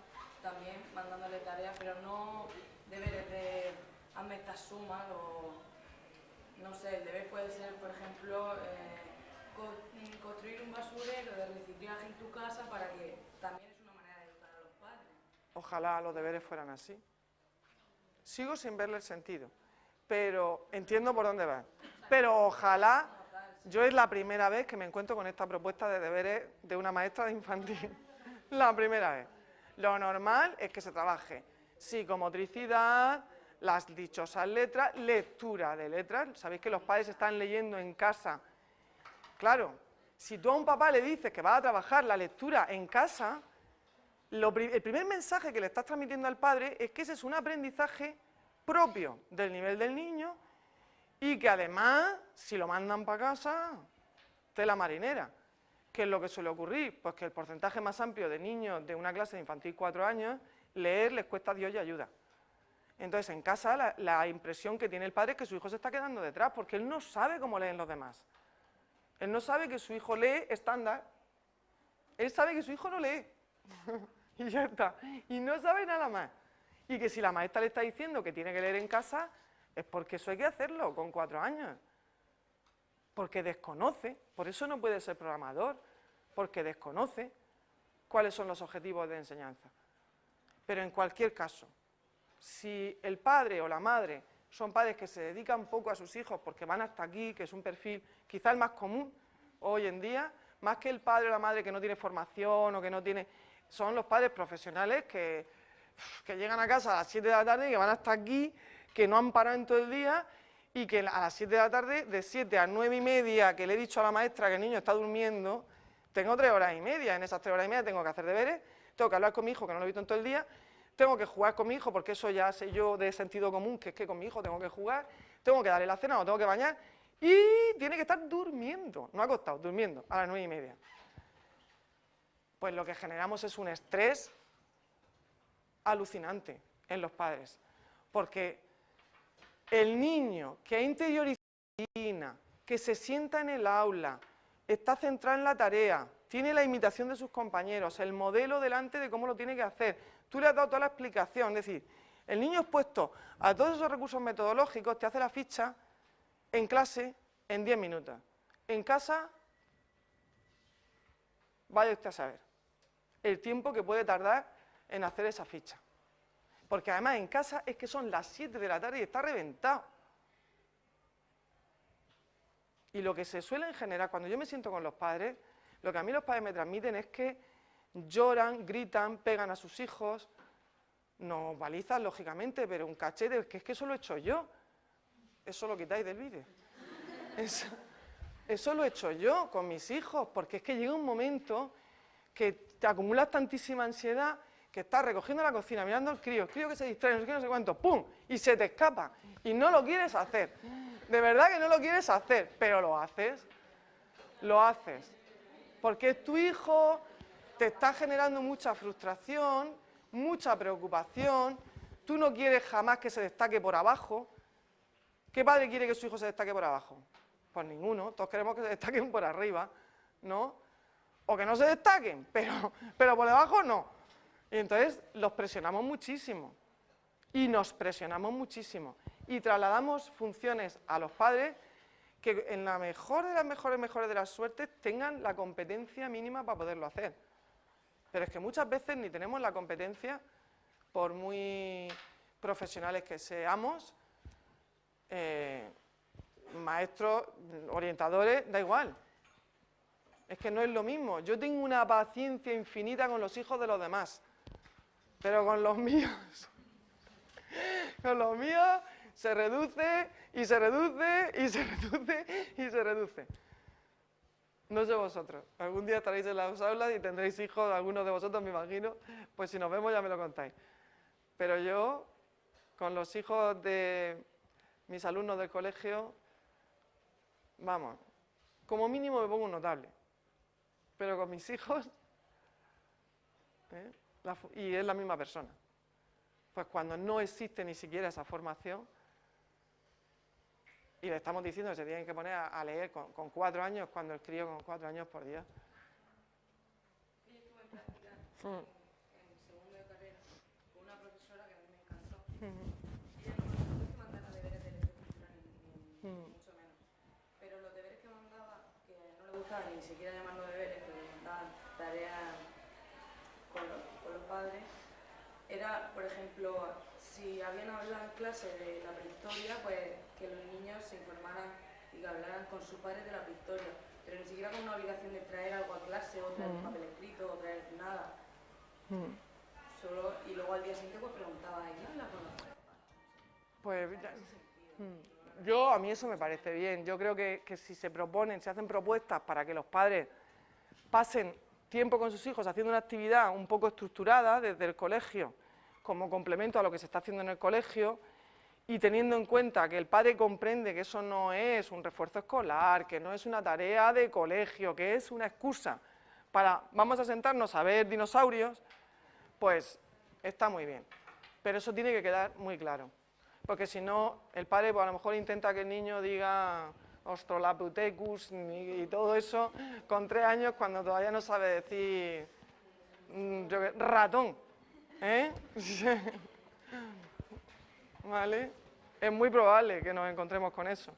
también mandándole tareas, pero no deberes de hazme estas sumas o no sé, el deber puede ser, por ejemplo, construir un basurero de reciclaje en tu casa para que también es una manera de educar a los padres. Ojalá los deberes fueran así. Sigo sin verle el sentido, pero entiendo por dónde va. Pero ojalá, yo es la primera vez que me encuentro con esta propuesta de deberes de una maestra de infantil. La primera vez. Lo normal es que se trabaje psicomotricidad, las dichosas letras, lectura de letras. Sabéis que los padres están leyendo en casa. Claro, si tú a un papá le dices que va a trabajar la lectura en casa, el primer mensaje que le estás transmitiendo al padre es que ese es un aprendizaje propio del nivel del niño y que además, si lo mandan para casa, tela marinera. ¿Qué es lo que suele ocurrir? Pues que el porcentaje más amplio de niños de una clase de infantil 4 años, leer les cuesta Dios y ayuda. Entonces, en casa, la impresión que tiene el padre es que su hijo se está quedando detrás, porque él no sabe cómo leen los demás. Él no sabe que su hijo lee estándar. Él sabe que su hijo no lee. Y ya está. Y no sabe nada más. Y que si la maestra le está diciendo que tiene que leer en casa, es porque eso hay que hacerlo con 4 años. porque desconoce, por eso no puede ser programador, porque desconoce cuáles son los objetivos de enseñanza. Pero en cualquier caso, si el padre o la madre son padres que se dedican poco a sus hijos porque van hasta aquí, que es un perfil quizá el más común hoy en día, más que el padre o la madre que no tiene formación o que no tiene... Son los padres profesionales que llegan a casa a las 7 de la tarde y que van hasta aquí, que no han parado en todo el día y que a las 7 de la tarde, de 7 a 9 y media, que le he dicho a la maestra que el niño está durmiendo, tengo 3 horas y media. En esas 3 horas y media tengo que hacer deberes, tengo que hablar con mi hijo, que no lo he visto en todo el día, tengo que jugar con mi hijo, porque eso ya sé yo de sentido común, que es que con mi hijo tengo que jugar, tengo que darle la cena, lo tengo que bañar, y tiene que estar durmiendo, no acostado, durmiendo, a las 9 y media. Pues lo que generamos es un estrés alucinante en los padres, porque el niño que ha interiorizado, que se sienta en el aula, está centrado en la tarea, tiene la imitación de sus compañeros, el modelo delante de cómo lo tiene que hacer, tú le has dado toda la explicación, es decir, el niño expuesto a todos esos recursos metodológicos te hace la ficha en clase en 10 minutos, en casa, vaya usted a saber el tiempo que puede tardar en hacer esa ficha. Porque además en casa es que son las 7 de la tarde y está reventado. Y lo que se suele generar, cuando yo me siento con los padres, lo que a mí los padres me transmiten es que lloran, gritan, pegan a sus hijos, nos balizan lógicamente, pero un cachete, que es que eso lo he hecho yo. Eso lo quitáis del vídeo. Eso lo he hecho yo con mis hijos, porque es que llega un momento que te acumulas tantísima ansiedad que estás recogiendo la cocina, mirando al crío, el crío que se distrae, no sé qué, no sé cuánto, ¡pum! Y se te escapa. Y no lo quieres hacer. De verdad que no lo quieres hacer, pero lo haces. Lo haces. Porque es tu hijo, te está generando mucha frustración, mucha preocupación, tú no quieres jamás que se destaque por abajo. ¿Qué padre quiere que su hijo se destaque por abajo? Pues ninguno, todos queremos que se destaquen por arriba, ¿no? O que no se destaquen, pero por debajo no. Y entonces los presionamos muchísimo. Y nos presionamos muchísimo. Y trasladamos funciones a los padres que en la mejor de las mejores de las suertes tengan la competencia mínima para poderlo hacer. Pero es que muchas veces ni tenemos la competencia, por muy profesionales que seamos, maestros, orientadores, da igual. Es que no es lo mismo. Yo tengo una paciencia infinita con los hijos de los demás, pero con los míos se reduce y se reduce y se reduce y se reduce. No sé vosotros, algún día estaréis en las aulas y tendréis hijos, algunos de vosotros me imagino, pues si nos vemos ya me lo contáis. Pero yo, con los hijos de mis alumnos del colegio, vamos, como mínimo me pongo un notable. Pero con mis hijos, y es la misma persona. Pues cuando no existe ni siquiera esa formación, y le estamos diciendo que se tienen que poner a leer con 4 años, cuando el crío con 4 años, por Dios. Yo estuve en práctica en segundo de carrera con una profesora que a mí me encantó. Ella no es que mandara deberes de lectura ni mucho menos. Pero los deberes que mandaba, que no le gustaban ni siquiera llamarlos deberes, pero le mandaban tareas con los padres, era, por ejemplo, si habían hablado en clase de la prehistoria, pues que los niños se informaran y que hablaran con sus padres de la prehistoria, pero ni siquiera con una obligación de traer algo a clase, o traer un papel escrito, o traer nada. Solo, y luego al día siguiente pues preguntaba, ¿y no la conoces? Pues yo, a mí eso me parece bien. Yo creo que si se proponen, se hacen propuestas para que los padres pasen tiempo con sus hijos haciendo una actividad un poco estructurada desde el colegio, como complemento a lo que se está haciendo en el colegio, y teniendo en cuenta que el padre comprende que eso no es un refuerzo escolar, que no es una tarea de colegio, que es una excusa para, vamos a sentarnos a ver dinosaurios, pues está muy bien. Pero eso tiene que quedar muy claro, porque si no, el padre pues, a lo mejor intenta que el niño diga Australopithecus y todo eso con 3 años cuando todavía no sabe decir ratón, ¿Vale? Es muy probable que nos encontremos con eso.